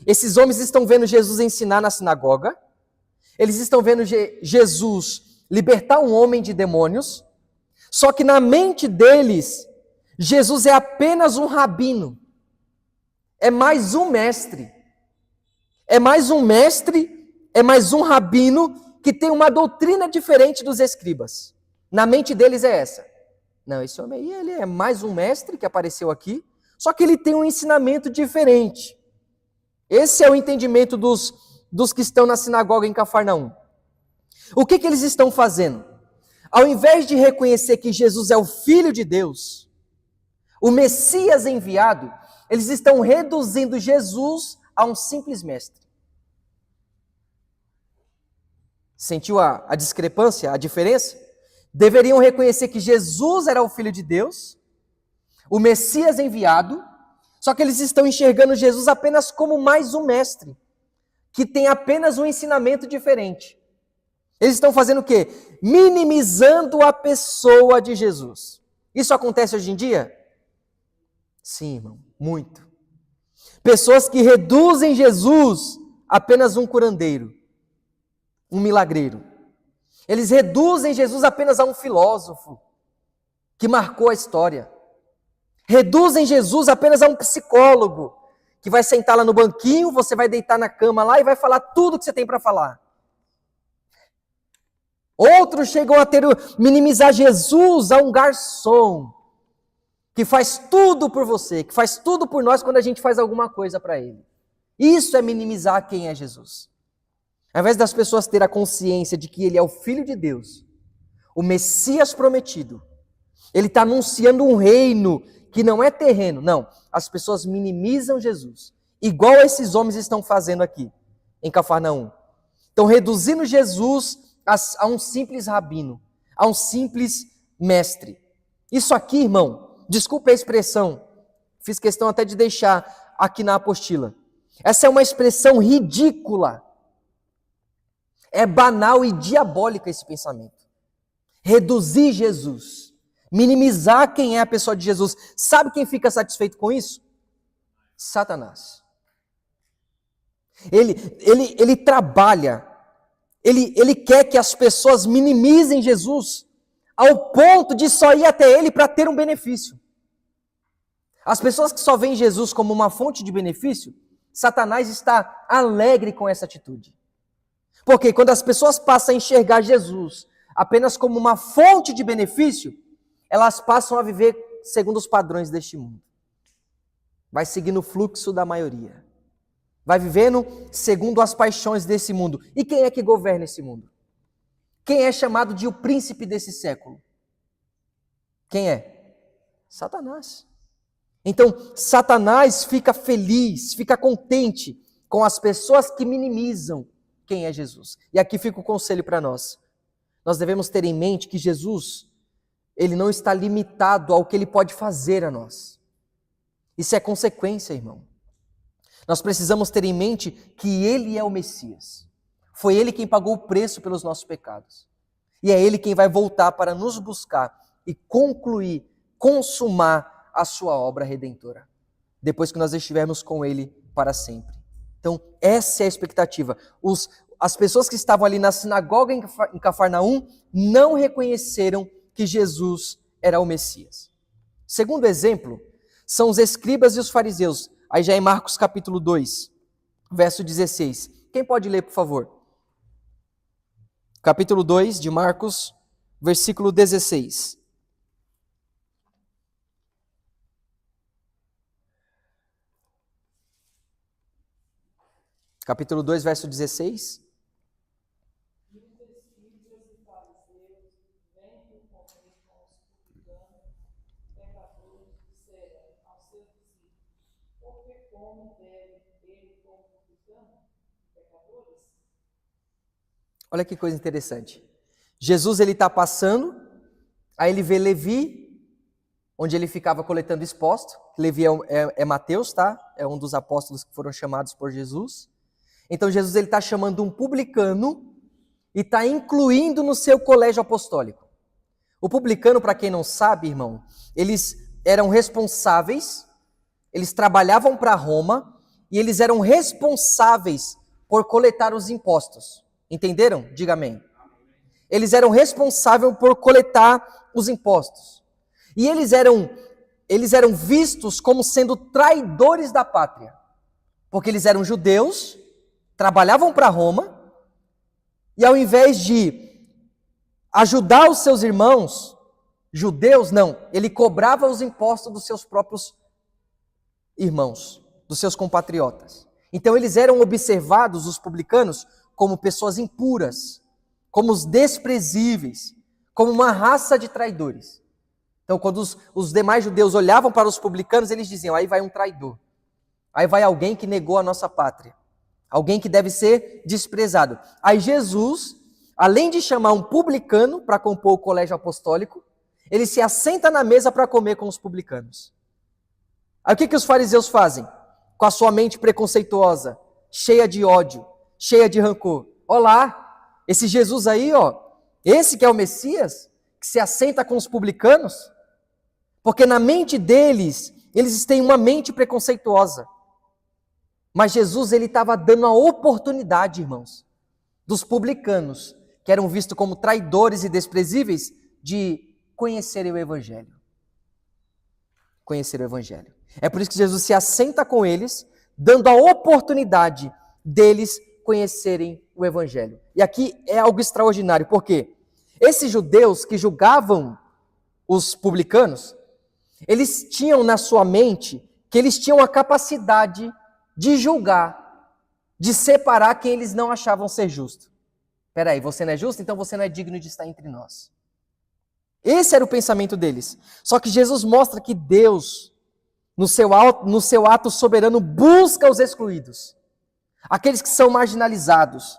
Esses homens estão vendo Jesus ensinar na sinagoga, eles estão vendo Jesus libertar um homem de demônios, só que na mente deles, Jesus é apenas um rabino. É mais um mestre. É mais um mestre, é mais um rabino que tem uma doutrina diferente dos escribas. Na mente deles é essa. Não, esse homem aí, ele é mais um mestre que apareceu aqui, só que ele tem um ensinamento diferente. Esse é o entendimento dos que estão na sinagoga em Cafarnaum. O que eles estão fazendo? Ao invés de reconhecer que Jesus é o Filho de Deus, o Messias enviado, eles estão reduzindo Jesus a um simples mestre. Sentiu a discrepância, a diferença? Deveriam reconhecer que Jesus era o Filho de Deus, o Messias enviado, só que eles estão enxergando Jesus apenas como mais um mestre, que tem apenas um ensinamento diferente. Eles estão fazendo o quê? Minimizando a pessoa de Jesus. Isso acontece hoje em dia? Sim, irmão, muito. Pessoas que reduzem Jesus a apenas um curandeiro, um milagreiro. Eles reduzem Jesus apenas a um filósofo que marcou a história. Reduzem Jesus apenas a um psicólogo que vai sentar lá no banquinho, você vai deitar na cama lá e vai falar tudo que você tem para falar. Outros chegam a minimizar Jesus a um garçom que faz tudo por você, que faz tudo por nós quando a gente faz alguma coisa para ele. Isso é minimizar quem é Jesus. Ao invés das pessoas terem a consciência de que ele é o Filho de Deus, o Messias prometido, ele está anunciando um reino que não é terreno, não. As pessoas minimizam Jesus, igual esses homens estão fazendo aqui, em Cafarnaum. Estão reduzindo Jesus a um simples rabino, a um simples mestre. Isso aqui, irmão, desculpe a expressão, fiz questão até de deixar aqui na apostila. Essa é uma expressão ridícula. É banal e diabólica esse pensamento. Reduzir Jesus, minimizar quem é a pessoa de Jesus. Sabe quem fica satisfeito com isso? Satanás. Ele trabalha, ele quer que as pessoas minimizem Jesus ao ponto de só ir até ele para ter um benefício. As pessoas que só veem Jesus como uma fonte de benefício, Satanás está alegre com essa atitude. Porque quando as pessoas passam a enxergar Jesus apenas como uma fonte de benefício, elas passam a viver segundo os padrões deste mundo. Vai seguindo o fluxo da maioria. Vai vivendo segundo as paixões desse mundo. E quem é que governa esse mundo? Quem é chamado de o príncipe desse século? Quem é? Satanás. Então, Satanás fica feliz, fica contente com as pessoas que minimizam quem é Jesus. E aqui fica o conselho para nós. Nós devemos ter em mente que Jesus, ele não está limitado ao que ele pode fazer a nós. Isso é consequência, irmão. Nós precisamos ter em mente que ele é o Messias. Foi ele quem pagou o preço pelos nossos pecados. E é ele quem vai voltar para nos buscar e concluir, consumar a sua obra redentora, depois que nós estivermos com ele para sempre. Então, essa é a expectativa. As pessoas que estavam ali na sinagoga em Cafarnaum não reconheceram que Jesus era o Messias. Segundo exemplo, são os escribas e os fariseus. Aí já é em Marcos capítulo 2, verso 16. Quem pode ler, por favor? Capítulo 2 de Marcos, versículo 16. Capítulo 2, verso 16. Olha que coisa interessante. Jesus ele está passando, aí ele vê Levi, onde ele ficava coletando imposto. Levi é Mateus, tá? É um dos apóstolos que foram chamados por Jesus. Então Jesus ele está chamando um publicano e está incluindo no seu colégio apostólico. O publicano, para quem não sabe, irmão, eles eram responsáveis, eles trabalhavam para Roma e eles eram responsáveis por coletar os impostos. Entenderam? Diga amém. Eles eram responsáveis por coletar os impostos. E eles eram vistos como sendo traidores da pátria. Porque eles eram judeus, trabalhavam para Roma, e ao invés de ajudar os seus irmãos, Judeus, não. Ele cobrava os impostos dos seus próprios irmãos, dos seus compatriotas. Então eles eram observados, os publicanos, como pessoas impuras, como os desprezíveis, como uma raça de traidores. Então quando os demais judeus olhavam para os publicanos, eles diziam, aí vai um traidor. Aí vai alguém que negou a nossa pátria. Alguém que deve ser desprezado. Aí Jesus, além de chamar um publicano para compor o colégio apostólico, ele se assenta na mesa para comer com os publicanos. Aí o que os fariseus fazem? Com a sua mente preconceituosa, cheia de ódio, cheia de rancor. Olá, esse Jesus aí, esse que é o Messias, que se assenta com os publicanos, porque na mente deles, eles têm uma mente preconceituosa. Mas Jesus, ele estava dando a oportunidade, irmãos, dos publicanos, que eram vistos como traidores e desprezíveis, de conhecerem o Evangelho. Conhecer o Evangelho. É por isso que Jesus se assenta com eles, dando a oportunidade deles conhecerem o Evangelho. E aqui é algo extraordinário, porque esses judeus que julgavam os publicanos, eles tinham na sua mente que eles tinham a capacidade de julgar, de separar quem eles não achavam ser justo. Peraí, você não é justo? Então você não é digno de estar entre nós. Esse era o pensamento deles. Só que Jesus mostra que Deus, no seu ato soberano, busca os excluídos. Aqueles que são marginalizados,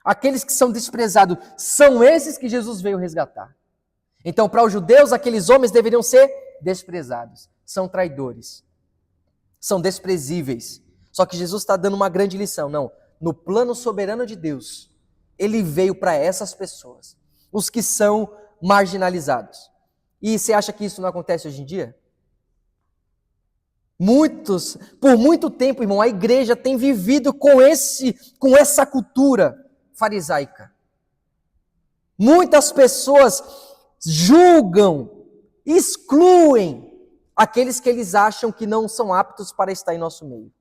aqueles que são desprezados, são esses que Jesus veio resgatar. Então, para os judeus, aqueles homens deveriam ser desprezados. São traidores, são desprezíveis. Só que Jesus está dando uma grande lição. Não, no plano soberano de Deus, ele veio para essas pessoas, os que são marginalizados. E você acha que isso não acontece hoje em dia? Por muito tempo, irmão, a igreja tem vivido com essa cultura farisaica. Muitas pessoas julgam, excluem aqueles que eles acham que não são aptos para estar em nosso meio.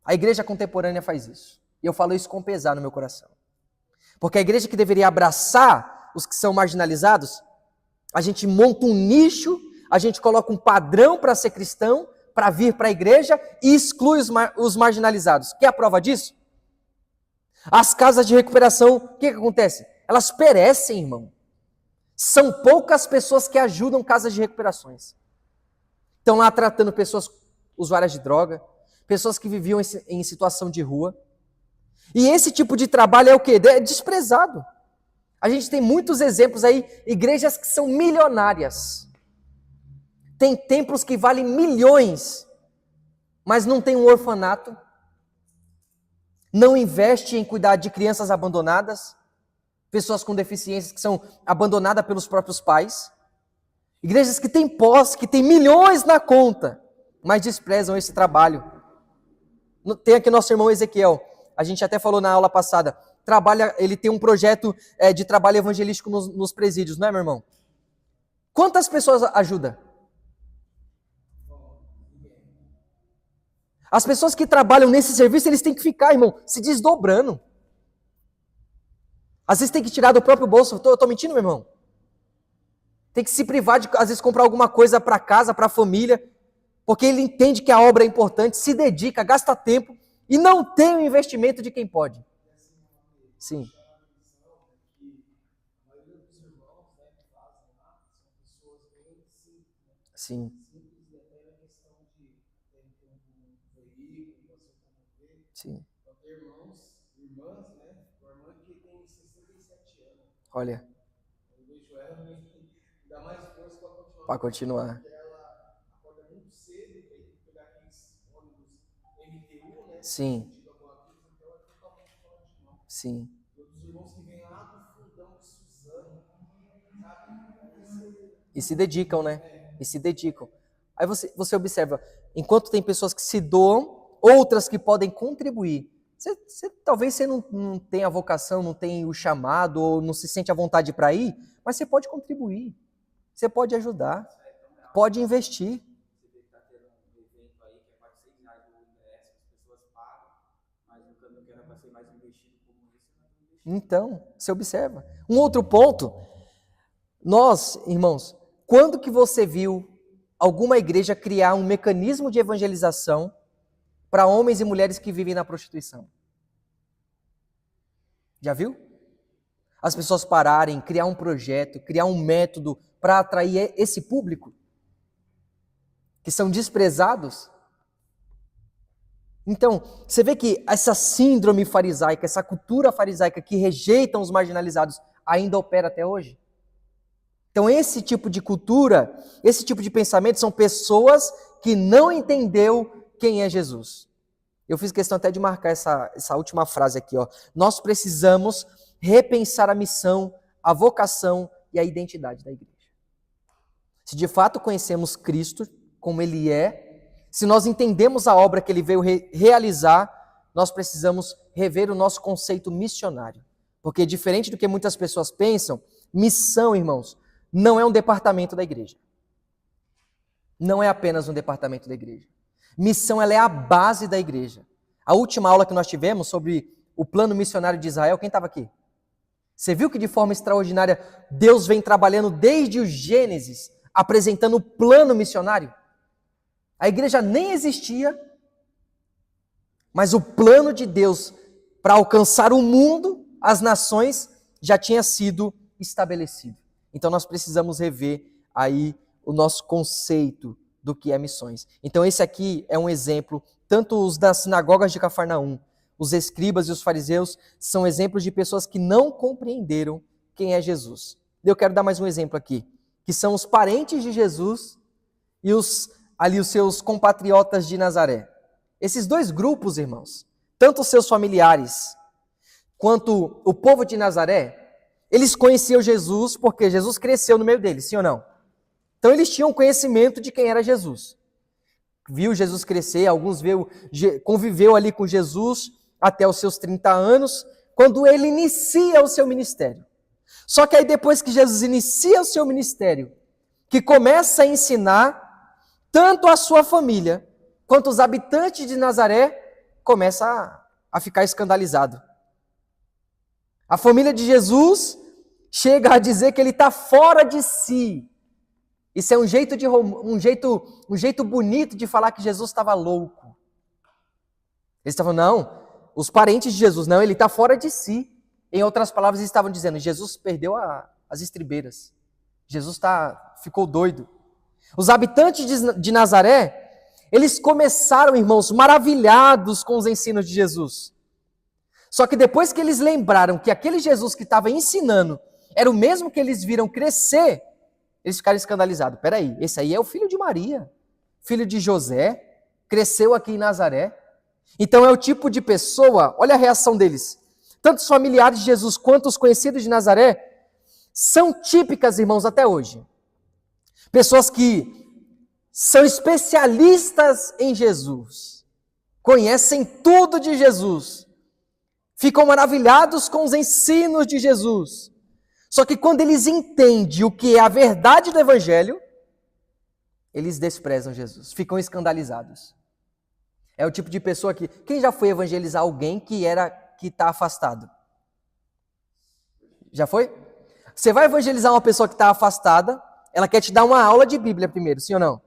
A igreja contemporânea faz isso. E eu falo isso com pesar no meu coração. Porque a igreja que deveria abraçar os que são marginalizados, a gente monta um nicho, a gente coloca um padrão para ser cristão, para vir para a igreja e exclui os marginalizados. Quer a prova disso? As casas de recuperação, o que acontece? Elas perecem, irmão. São poucas pessoas que ajudam casas de recuperações. Estão lá tratando pessoas usuárias de droga, pessoas que viviam em situação de rua. E esse tipo de trabalho é o quê? É desprezado. A gente tem muitos exemplos aí, igrejas que são milionárias. Tem templos que valem milhões, mas não tem um orfanato, não investe em cuidar de crianças abandonadas, pessoas com deficiências que são abandonadas pelos próprios pais. Igrejas que têm posse, que têm milhões na conta, mas desprezam esse trabalho. Tem aqui nosso irmão Ezequiel, a gente até falou na aula passada, ele tem um projeto de trabalho evangelístico nos presídios, não é, meu irmão? Quantas pessoas ajuda? As pessoas que trabalham nesse serviço, eles têm que ficar, irmão, se desdobrando. Às vezes tem que tirar do próprio bolso. Eu tô mentindo, meu irmão? Tem que se privar de, às vezes, comprar alguma coisa para casa, para a família, porque ele entende que a obra é importante, se dedica, gasta tempo e não tem o investimento de quem pode. Sim. Sim. Sim. Irmãs, né? Uma irmã que tem 67 anos. Olha. Eu vejo ela e dá mais força para continuar. Porque ela acorda muito cedo e tem que pegar aqueles ônibus MTU, né? Sim. Sim. Os irmãos que vêm lá do fundão de Suzano, sabe? E se dedicam, né? E se dedicam. Aí você observa, enquanto tem pessoas que se doam, outras que podem contribuir. Talvez você não tenha a vocação, não tenha o chamado, ou não se sente à vontade para ir, mas você pode contribuir. Você pode ajudar. Pode investir. Então, você observa. Um outro ponto, nós, irmãos, Quando que você viu alguma igreja criar um mecanismo de evangelização para homens e mulheres que vivem na prostituição? Já viu? As pessoas pararem, criar um projeto, criar um método para atrair esse público que são desprezados. Então, você vê que essa síndrome farisaica, essa cultura farisaica que rejeitam os marginalizados ainda opera até hoje? Então, esse tipo de cultura, esse tipo de pensamento são pessoas que não entendeu quem é Jesus. Eu fiz questão até de marcar essa última frase aqui, ó. Nós precisamos repensar a missão, a vocação e a identidade da igreja. Se de fato conhecemos Cristo como Ele é, se nós entendemos a obra que Ele veio realizar, nós precisamos rever o nosso conceito missionário. Porque diferente do que muitas pessoas pensam, missão, irmãos, não é um departamento da igreja. Não é apenas um departamento da igreja. Missão, ela é a base da igreja. A última aula que nós tivemos sobre o plano missionário de Israel, quem estava aqui? Você viu que de forma extraordinária Deus vem trabalhando desde o Gênesis, apresentando o plano missionário? A igreja nem existia, mas o plano de Deus para alcançar o mundo, as nações, já tinha sido estabelecido. Então nós precisamos rever aí o nosso conceito do que é missões. Então esse aqui é um exemplo, tanto os das sinagogas de Cafarnaum, os escribas e os fariseus são exemplos de pessoas que não compreenderam quem é Jesus. Eu quero dar mais um exemplo aqui, que são os parentes de Jesus e os seus compatriotas de Nazaré. Esses dois grupos, irmãos, tanto os seus familiares quanto o povo de Nazaré, eles conheciam Jesus porque Jesus cresceu no meio deles, sim ou não? Então eles tinham conhecimento de quem era Jesus. Viu Jesus crescer, alguns conviveu ali com Jesus até os seus 30 anos, quando ele inicia o seu ministério. Só que aí depois que Jesus inicia o seu ministério, que começa a ensinar, tanto a sua família quanto os habitantes de Nazaré começam a ficar escandalizados. A família de Jesus chega a dizer que ele está fora de si. Isso é um jeito bonito de falar que Jesus estava louco. Eles estavam, não, os parentes de Jesus, não, ele está fora de si. Em outras palavras, eles estavam dizendo, Jesus perdeu as estribeiras. Jesus ficou doido. Os habitantes de Nazaré, eles começaram, irmãos, maravilhados com os ensinos de Jesus. Só que depois que eles lembraram que aquele Jesus que estava ensinando era o mesmo que eles viram crescer, eles ficaram escandalizados. Peraí, esse aí é o filho de Maria, filho de José, cresceu aqui em Nazaré. Então é o tipo de pessoa, olha a reação deles. Tanto os familiares de Jesus quanto os conhecidos de Nazaré são típicas, irmãos, até hoje. Pessoas que são especialistas em Jesus, conhecem tudo de Jesus, ficam maravilhados com os ensinos de Jesus. Só que quando eles entendem o que é a verdade do Evangelho, eles desprezam Jesus, ficam escandalizados. É o tipo de pessoa que... Quem já foi evangelizar alguém que está afastado? Já foi? Você vai evangelizar uma pessoa que está afastada, ela quer te dar uma aula de Bíblia primeiro, sim ou não?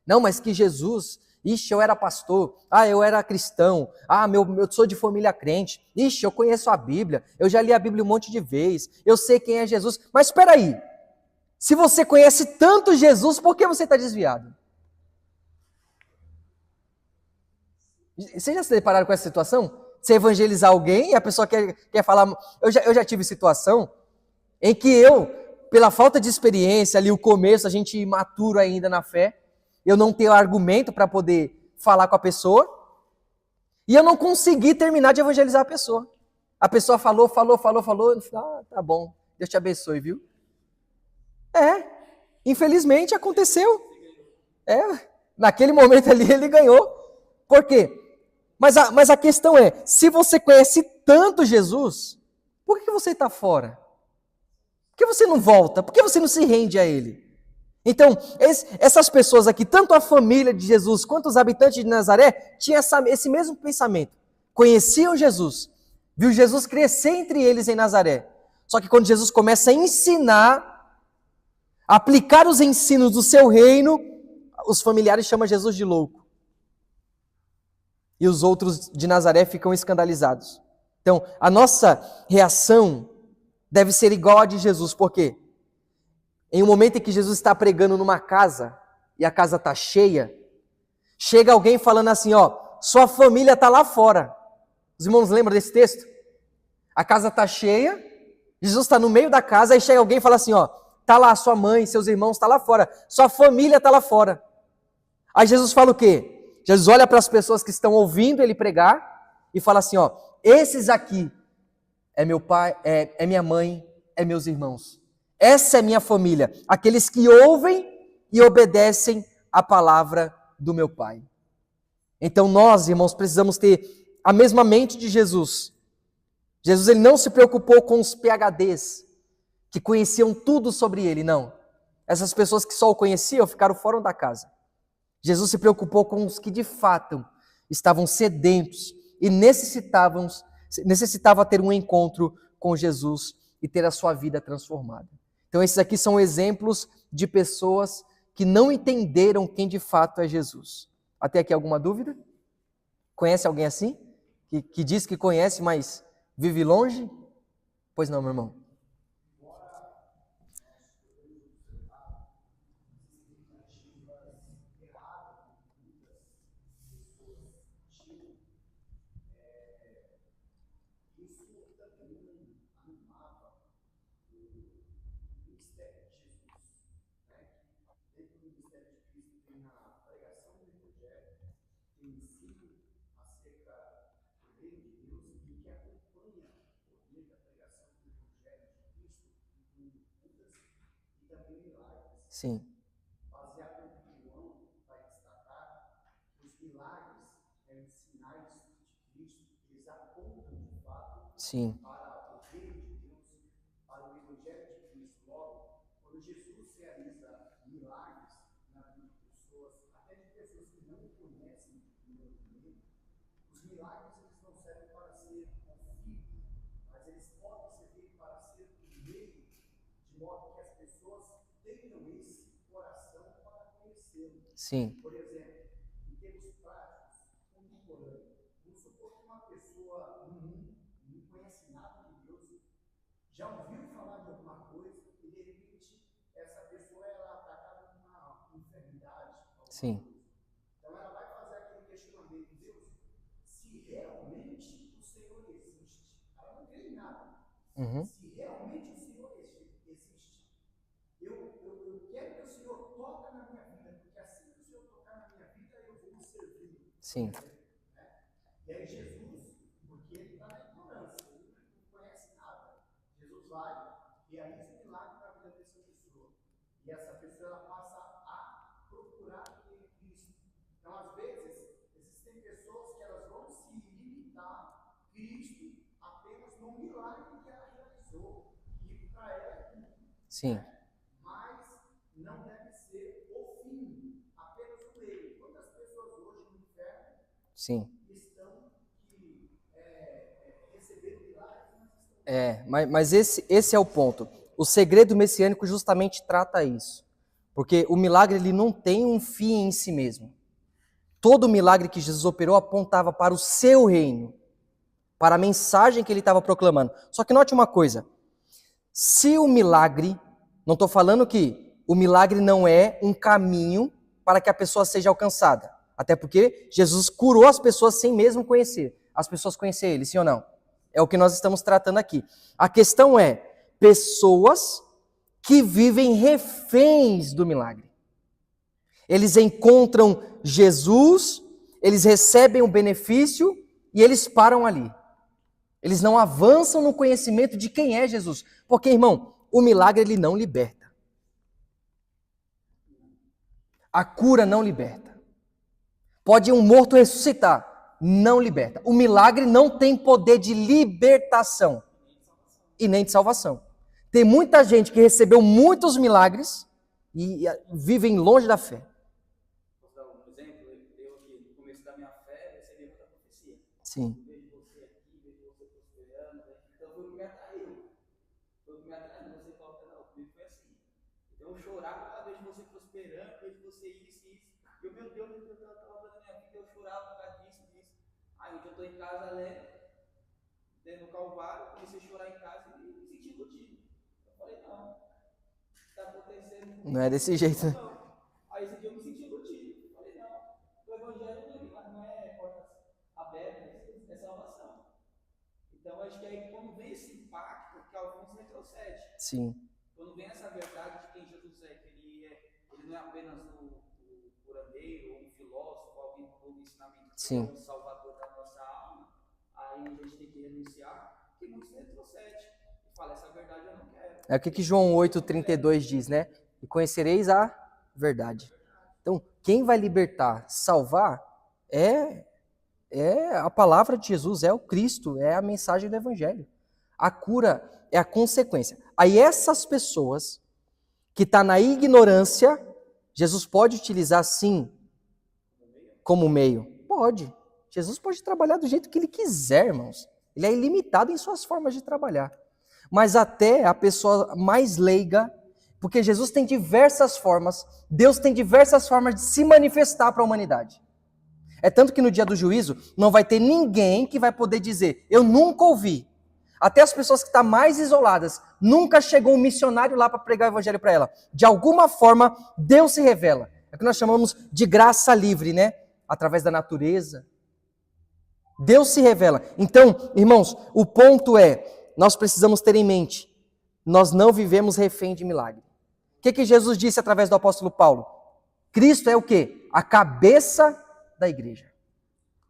Não, mas que Jesus... Ixi, eu era pastor. Eu era cristão. Eu sou de família crente. Ixi, eu conheço a Bíblia. Eu já li a Bíblia um monte de vezes. Eu sei quem é Jesus. Mas espera aí. Se você conhece tanto Jesus, por que você está desviado? Vocês já se depararam com essa situação? Você evangelizar alguém e a pessoa quer falar... Eu já tive situação em que eu, pela falta de experiência, ali o começo, a gente imaturo ainda na fé, eu não tenho argumento para poder falar com a pessoa, e eu não consegui terminar de evangelizar a pessoa. A pessoa falou, e no final, tá bom, Deus te abençoe, viu? Infelizmente aconteceu. Naquele momento ali ele ganhou. Por quê? Mas a questão é, se você conhece tanto Jesus, por que você está fora? Por que você não volta? Por que você não se rende a Ele? Então, essas pessoas aqui, tanto a família de Jesus quanto os habitantes de Nazaré, tinham esse mesmo pensamento. Conheciam Jesus, viu Jesus crescer entre eles em Nazaré. Só que quando Jesus começa a ensinar, aplicar os ensinos do seu reino, os familiares chamam Jesus de louco. E os outros de Nazaré ficam escandalizados. Então, a nossa reação deve ser igual à de Jesus. Por quê? Em um momento em que Jesus está pregando numa casa, e a casa está cheia, chega alguém falando assim, ó, sua família está lá fora. Os irmãos lembram desse texto? A casa está cheia, Jesus está no meio da casa, aí chega alguém e fala assim, ó, está lá sua mãe, seus irmãos, está lá fora, sua família está lá fora. Aí Jesus fala o quê? Jesus olha para as pessoas que estão ouvindo ele pregar e fala assim, ó, esses aqui é meu pai, é minha mãe, é meus irmãos. Essa é minha família, aqueles que ouvem e obedecem a palavra do meu Pai. Então nós, irmãos, precisamos ter a mesma mente de Jesus. Jesus ele não se preocupou com os PhDs, que conheciam tudo sobre ele, não. Essas pessoas que só o conheciam ficaram fora da casa. Jesus se preocupou com os que de fato estavam sedentos e necessitava ter um encontro com Jesus e ter a sua vida transformada. Então esses aqui são exemplos de pessoas que não entenderam quem de fato é Jesus. Até aqui alguma dúvida? Conhece alguém assim? Que diz que conhece, mas vive longe? Pois não, meu irmão. Sim. Baseado no que João vai destacar, os milagres, os sinais de Cristo, eles apontam de fato Sim. para o reino de Deus, para o evangelho de Cristo. Logo, quando Jesus realiza milagres na vida de pessoas, até de pessoas que não conhecem o os milagres eles não servem para ser um fim, mas eles podem servir para ser um meio, de modo que as pessoas tenham esse coração para conhecê-lo. Sim. Por exemplo, em termos práticos, contemporâneos, vamos supor que uma pessoa não conhece nada de Deus, já ouviu falar de alguma coisa e de repente essa pessoa é atacada por uma enfermidade. Sim. Coisa. Então ela vai fazer aquele questionamento, Deus, se realmente o Senhor existe. Ela não crê em nada. Uhum. Se realmente o Senhor existe, eu quero que o Senhor toque na minha vida, porque assim que o Senhor tocar na minha vida, eu vou servir. Sim. E aí Jesus, porque ele está na ignorância, ele não conhece nada, Jesus vai, realiza um milagre na vida dessa pessoa. E essa pessoa ela passa a procurar Cristo. Então, às vezes, existem pessoas que elas vão se limitar a Cristo apenas no milagre que ela realizou. E para ela é tudo. Sim. Mas não deve ser o fim, apenas o meio. Quantas pessoas hoje no inferno Sim. estão recebendo milagres, mas estão... Mas esse é o ponto. O segredo messiânico justamente trata isso. Porque o milagre ele não tem um fim em si mesmo. Todo milagre que Jesus operou apontava para o seu reino, para a mensagem que ele estava proclamando. Só que note uma coisa, se o milagre, não estou falando que o milagre não é um caminho para que a pessoa seja alcançada, até porque Jesus curou as pessoas sem mesmo conhecer, as pessoas conhecer ele, sim ou não? É o que nós estamos tratando aqui. A questão é, pessoas que vivem reféns do milagre. Eles encontram Jesus, eles recebem o benefício e eles param ali. Eles não avançam no conhecimento de quem é Jesus. Porque, irmão, o milagre ele não liberta. A cura não liberta. Pode um morto ressuscitar, não liberta. O milagre não tem poder de libertação e nem de salvação. Tem muita gente que recebeu muitos milagres e vivem longe da fé. Vou dar um exemplo. Eu aqui, no começo da minha fé, recebi muita profecia. Sim. Vejo você aqui, vejo você prosperando. Então foi o que me atraiu. Foi o que me atraiu. Você fala, não, comigo foi assim. Então eu chorava cada vez você prosperando, vejo você isso. E eu, meu Deus, eu estava fazendo a minha vida, eu chorava por causa disso. Aí hoje eu estou em casa lendo no Calvário, comecei a chorar em casa e me senti iludido. Eu falei, não, está acontecendo. Não é desse jeito, né? Não. Aí esse dia eu me senti iludido. Eu falei, não, o evangelho não é portas abertas, é salvação. Então acho que aí quando vem esse impacto, que Alfonso retrocede. Sim. Quando vem essa verdade de quem Jesus é, que ele não é apenas um curandeiro, ou um filósofo, alguém com um ensinamento, que é um salvador da nossa alma, aí a gente tem que renunciar, que muitos retrocedem e falam, essa verdade eu não quero. É o que João 8,32 diz, né? E conhecereis a verdade. Então, quem vai libertar, salvar, é a palavra de Jesus, é o Cristo, é a mensagem do Evangelho. A cura é a consequência. Aí essas pessoas que estão na ignorância, Jesus pode utilizar sim como meio? Pode. Jesus pode trabalhar do jeito que ele quiser, irmãos. Ele é ilimitado em suas formas de trabalhar. Mas até a pessoa mais leiga, porque Jesus tem diversas formas, Deus tem diversas formas de se manifestar para a humanidade. É tanto que no dia do juízo não vai ter ninguém que vai poder dizer, eu nunca ouvi. Até as pessoas que estão mais isoladas, nunca chegou um missionário lá para pregar o evangelho para ela. De alguma forma, Deus se revela. É o que nós chamamos de graça livre, né? Através da natureza. Deus se revela. Então, irmãos, o ponto é, nós precisamos ter em mente, nós não vivemos refém de milagre. O que Jesus disse através do apóstolo Paulo? Cristo é o quê? A cabeça da igreja.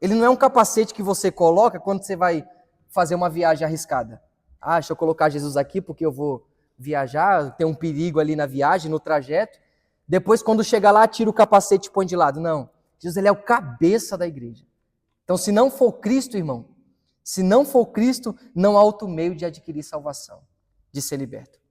Ele não é um capacete que você coloca quando você vai fazer uma viagem arriscada. Ah, deixa eu colocar Jesus aqui porque eu vou viajar, tem um perigo ali na viagem, no trajeto. Depois, quando chegar lá, tira o capacete e põe de lado. Não. Jesus, ele é o cabeça da igreja. Então, se não for Cristo, irmão, se não for Cristo, não há outro meio de adquirir salvação, de ser liberto.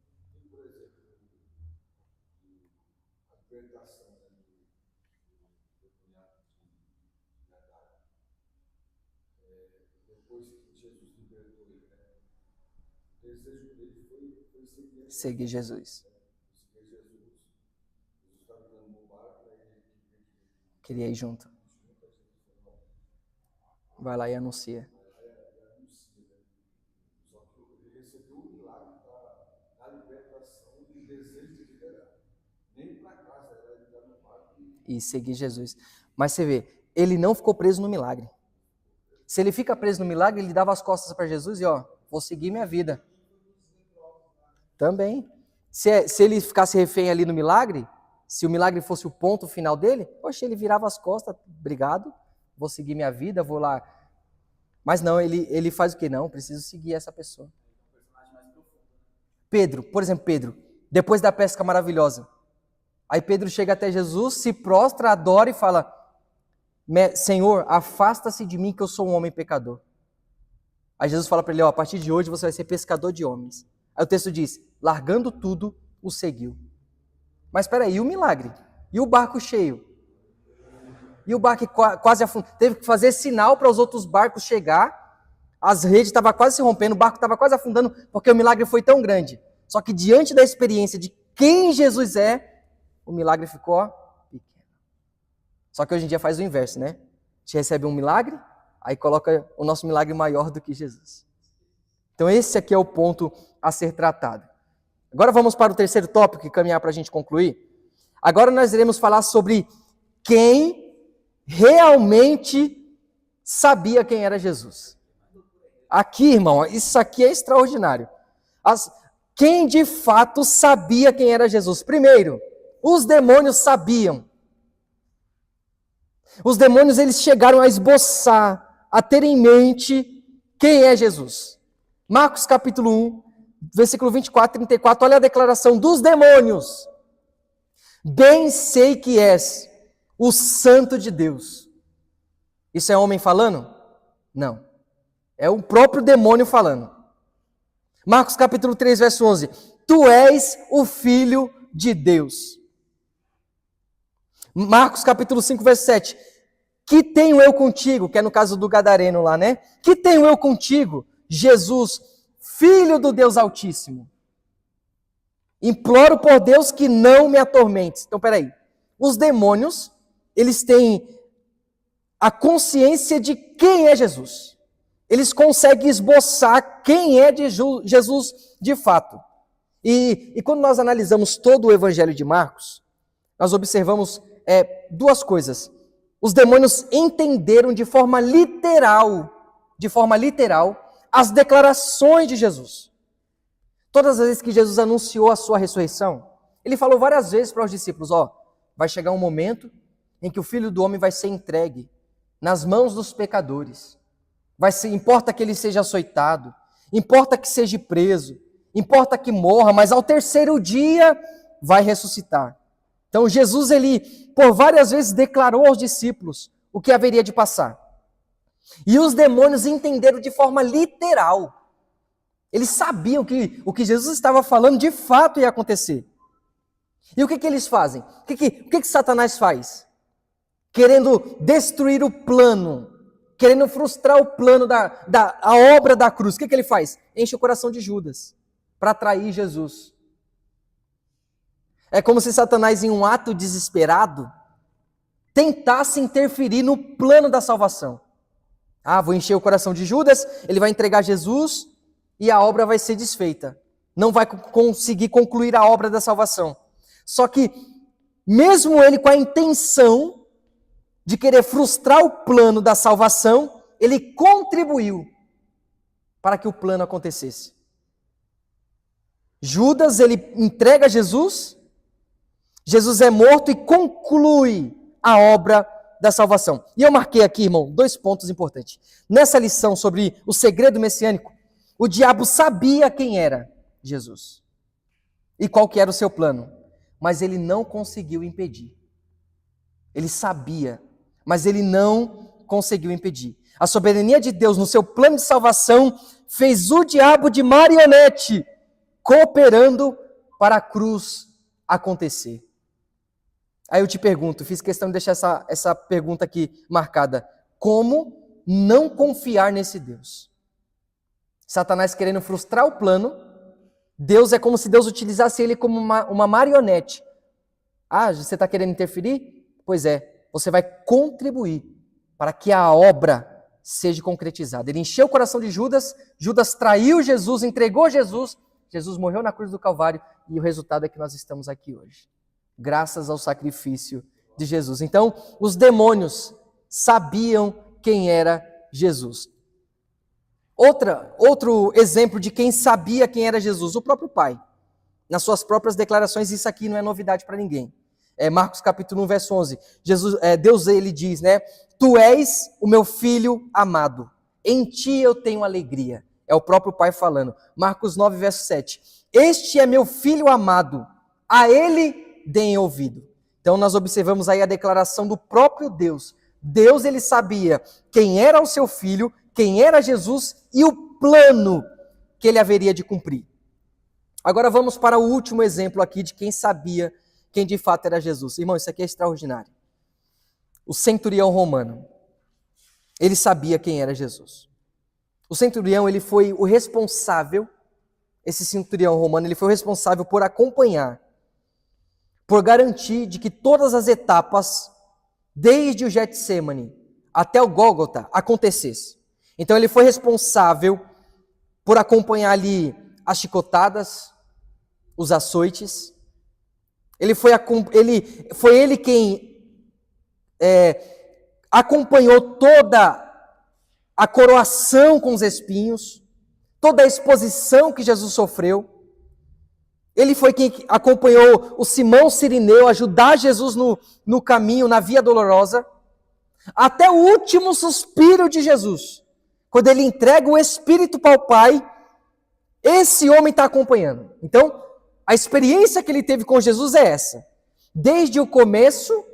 Seguir Jesus. Queria ir junto. Vai lá e anuncia. E seguir Jesus. Mas você vê, ele não ficou preso no milagre. Se ele fica preso no milagre, ele dava as costas para Jesus e vou seguir minha vida. Também. Se ele ficasse refém ali no milagre, se o milagre fosse o ponto final dele, ele virava as costas, obrigado, vou seguir minha vida, vou lá. Mas não, ele faz o quê? Não, preciso seguir essa pessoa. Pedro, por exemplo, depois da pesca maravilhosa, aí Pedro chega até Jesus, se prostra, adora e fala, Senhor, afasta-se de mim que eu sou um homem pecador. Aí Jesus fala para ele, a partir de hoje você vai ser pescador de homens. Aí o texto diz, largando tudo, o seguiu. Mas espera aí, e o milagre? E o barco cheio? E o barco quase afundou? Teve que fazer sinal para os outros barcos chegar, as redes estavam quase se rompendo, o barco estava quase afundando, porque o milagre foi tão grande. Só que diante da experiência de quem Jesus é, o milagre ficou pequeno. Só que hoje em dia faz o inverso, né? A gente recebe um milagre, aí coloca o nosso milagre maior do que Jesus. Então esse aqui é o ponto a ser tratado. Agora vamos para o terceiro tópico e caminhar para a gente concluir. Agora nós iremos falar sobre quem realmente sabia quem era Jesus. Aqui, irmão, isso aqui é extraordinário. Quem de fato sabia quem era Jesus? Primeiro, os demônios sabiam. Os demônios, eles chegaram a esboçar, a ter em mente quem é Jesus. Marcos capítulo 1, versículo 24 e 34, olha a declaração dos demônios. Bem sei que és o Santo de Deus. Isso é homem falando? Não. É o próprio demônio falando. Marcos capítulo 3, verso 11. Tu és o Filho de Deus. Marcos capítulo 5, verso 7. Que tenho eu contigo? Que é no caso do gadareno lá, né? Que tenho eu contigo? Jesus, Filho do Deus Altíssimo. Imploro por Deus que não me atormentes. Então, peraí. Os demônios, eles têm a consciência de quem é Jesus. Eles conseguem esboçar quem é de Jesus de fato. E quando nós analisamos todo o Evangelho de Marcos, nós observamos duas coisas. Os demônios entenderam de forma literal, as declarações de Jesus. Todas as vezes que Jesus anunciou a sua ressurreição, ele falou várias vezes para os discípulos, vai chegar um momento em que o Filho do Homem vai ser entregue nas mãos dos pecadores. Importa que ele seja açoitado, importa que seja preso, importa que morra, mas ao terceiro dia vai ressuscitar. Então Jesus, ele por várias vezes declarou aos discípulos o que haveria de passar. E os demônios entenderam de forma literal. Eles sabiam que o que Jesus estava falando de fato ia acontecer. E o que eles fazem? O que Satanás faz? Querendo destruir o plano, querendo frustrar o plano a obra da cruz. O que ele faz? Enche o coração de Judas para atrair Jesus. É como se Satanás, em um ato desesperado, tentasse interferir no plano da salvação. Vou encher o coração de Judas, ele vai entregar Jesus e a obra vai ser desfeita. Não vai conseguir concluir a obra da salvação. Só que, mesmo ele com a intenção de querer frustrar o plano da salvação, ele contribuiu para que o plano acontecesse. Judas, ele entrega Jesus, Jesus é morto e conclui a obra da salvação. E eu marquei aqui, irmão, 2 pontos importantes. Nessa lição sobre o segredo messiânico, o diabo sabia quem era Jesus e qual que era o seu plano, mas ele não conseguiu impedir. Ele sabia, mas ele não conseguiu impedir. A soberania de Deus no seu plano de salvação fez o diabo de marionete, cooperando para a cruz acontecer. Aí eu te pergunto, fiz questão de deixar essa pergunta aqui marcada. Como não confiar nesse Deus? Satanás querendo frustrar o plano, Deus é como se Deus utilizasse ele como uma marionete. Você está querendo interferir? Pois é, você vai contribuir para que a obra seja concretizada. Ele encheu o coração de Judas, Judas traiu Jesus, entregou Jesus, Jesus morreu na cruz do Calvário e o resultado é que nós estamos aqui hoje. Graças ao sacrifício de Jesus. Então, os demônios sabiam quem era Jesus. Outro exemplo de quem sabia quem era Jesus, o próprio Pai. Nas suas próprias declarações, isso aqui não é novidade para ninguém. Marcos capítulo 1, verso 11. Deus, ele diz, Tu és o meu filho amado, em ti eu tenho alegria. É o próprio Pai falando. Marcos 9, verso 7. Este é meu filho amado, a ele deem ouvido. Então nós observamos aí a declaração do próprio Deus. Deus, ele sabia quem era o seu filho, quem era Jesus e o plano que ele haveria de cumprir. Agora vamos para o último exemplo aqui de quem sabia quem de fato era Jesus. Irmão, isso aqui é extraordinário. O centurião romano, ele sabia quem era Jesus. O centurião, ele foi o responsável, esse centurião romano, ele foi o responsável por acompanhar, por garantir de que todas as etapas, desde o Getsêmani até o Gólgota, acontecesse. Então ele foi responsável por acompanhar ali as chicotadas, os açoites. Foi ele quem acompanhou toda a coroação com os espinhos, toda a exposição que Jesus sofreu. Ele foi quem acompanhou o Simão Cirineu, ajudar Jesus no caminho, na via dolorosa, até o último suspiro de Jesus. Quando ele entrega o Espírito para o Pai, esse homem está acompanhando. Então, a experiência que ele teve com Jesus é essa. Desde o começo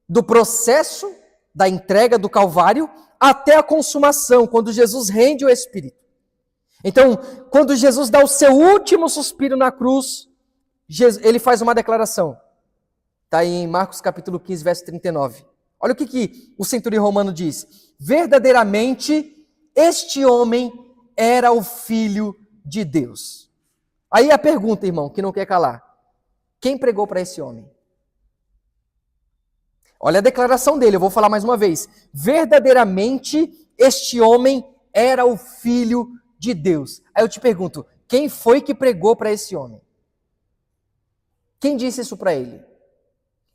do processo da entrega do Calvário até a consumação, quando Jesus rende o Espírito. Então, quando Jesus dá o seu último suspiro na cruz, ele faz uma declaração. Está aí em Marcos capítulo 15, verso 39. Olha o que o centurião romano diz. Verdadeiramente, este homem era o Filho de Deus. Aí a pergunta, irmão, que não quer calar. Quem pregou para esse homem? Olha a declaração dele, eu vou falar mais uma vez. Verdadeiramente, este homem era o Filho de Deus. Aí eu te pergunto, quem foi que pregou para esse homem? Quem disse isso para ele?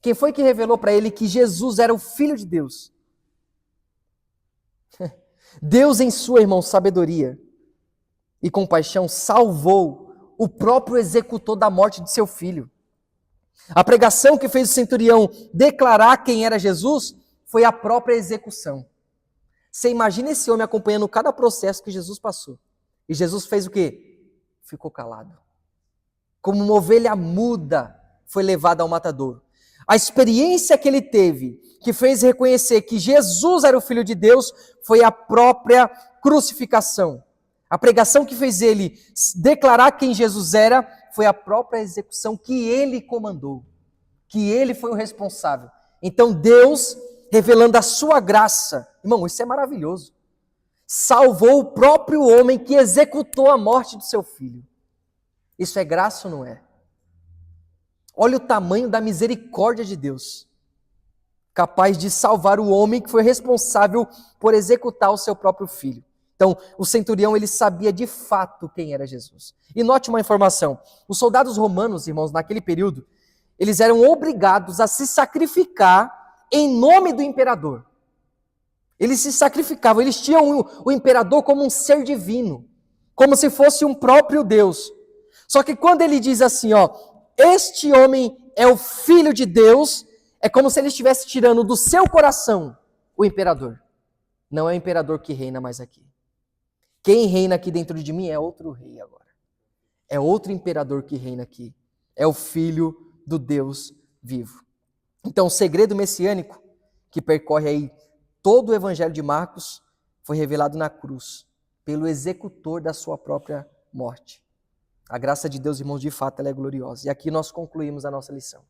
Quem foi que revelou para ele que Jesus era o Filho de Deus? Deus, em sua, irmão, sabedoria e compaixão, salvou o próprio executor da morte de seu filho. A pregação que fez o centurião declarar quem era Jesus foi a própria execução. Você imagina esse homem acompanhando cada processo que Jesus passou. E Jesus fez o quê? Ficou calado. Como uma ovelha muda foi levada ao matadouro. A experiência que ele teve, que fez reconhecer que Jesus era o Filho de Deus, foi a própria crucificação. A pregação que fez ele declarar quem Jesus era, foi a própria execução que ele comandou, que ele foi o responsável. Então Deus, revelando a sua graça, irmão, isso é maravilhoso, salvou o próprio homem que executou a morte do seu filho. Isso é graça ou não é? Olha o tamanho da misericórdia de Deus, capaz de salvar o homem que foi responsável por executar o seu próprio filho. Então, o centurião, ele sabia de fato quem era Jesus. E note uma informação, os soldados romanos, irmãos, naquele período, eles eram obrigados a se sacrificar em nome do imperador. Eles se sacrificavam, eles tinham o imperador como um ser divino, como se fosse um próprio Deus. Só que quando ele diz assim, ó, este homem é o Filho de Deus, é como se ele estivesse tirando do seu coração o imperador. Não é o imperador que reina mais aqui. Quem reina aqui dentro de mim é outro rei agora. É outro imperador que reina aqui. É o Filho do Deus vivo. Então, o segredo messiânico que percorre aí todo o Evangelho de Marcos foi revelado na cruz, pelo executor da sua própria morte. A graça de Deus, irmãos, de fato, ela é gloriosa. E aqui nós concluímos a nossa lição.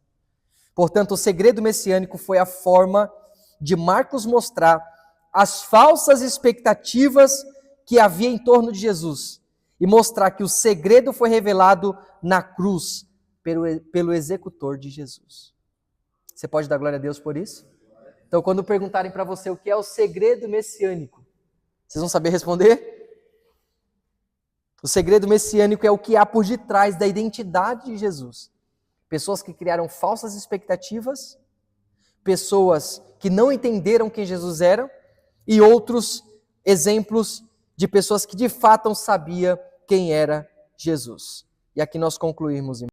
Portanto, o segredo messiânico foi a forma de Marcos mostrar as falsas expectativas que havia em torno de Jesus e mostrar que o segredo foi revelado na cruz pelo executor de Jesus. Você pode dar glória a Deus por isso? Então, quando perguntarem para você o que é o segredo messiânico, vocês vão saber responder? O segredo messiânico é o que há por detrás da identidade de Jesus. Pessoas que criaram falsas expectativas, pessoas que não entenderam quem Jesus era e outros exemplos de pessoas que de fato sabiam quem era Jesus. E aqui nós concluímos, irmãos.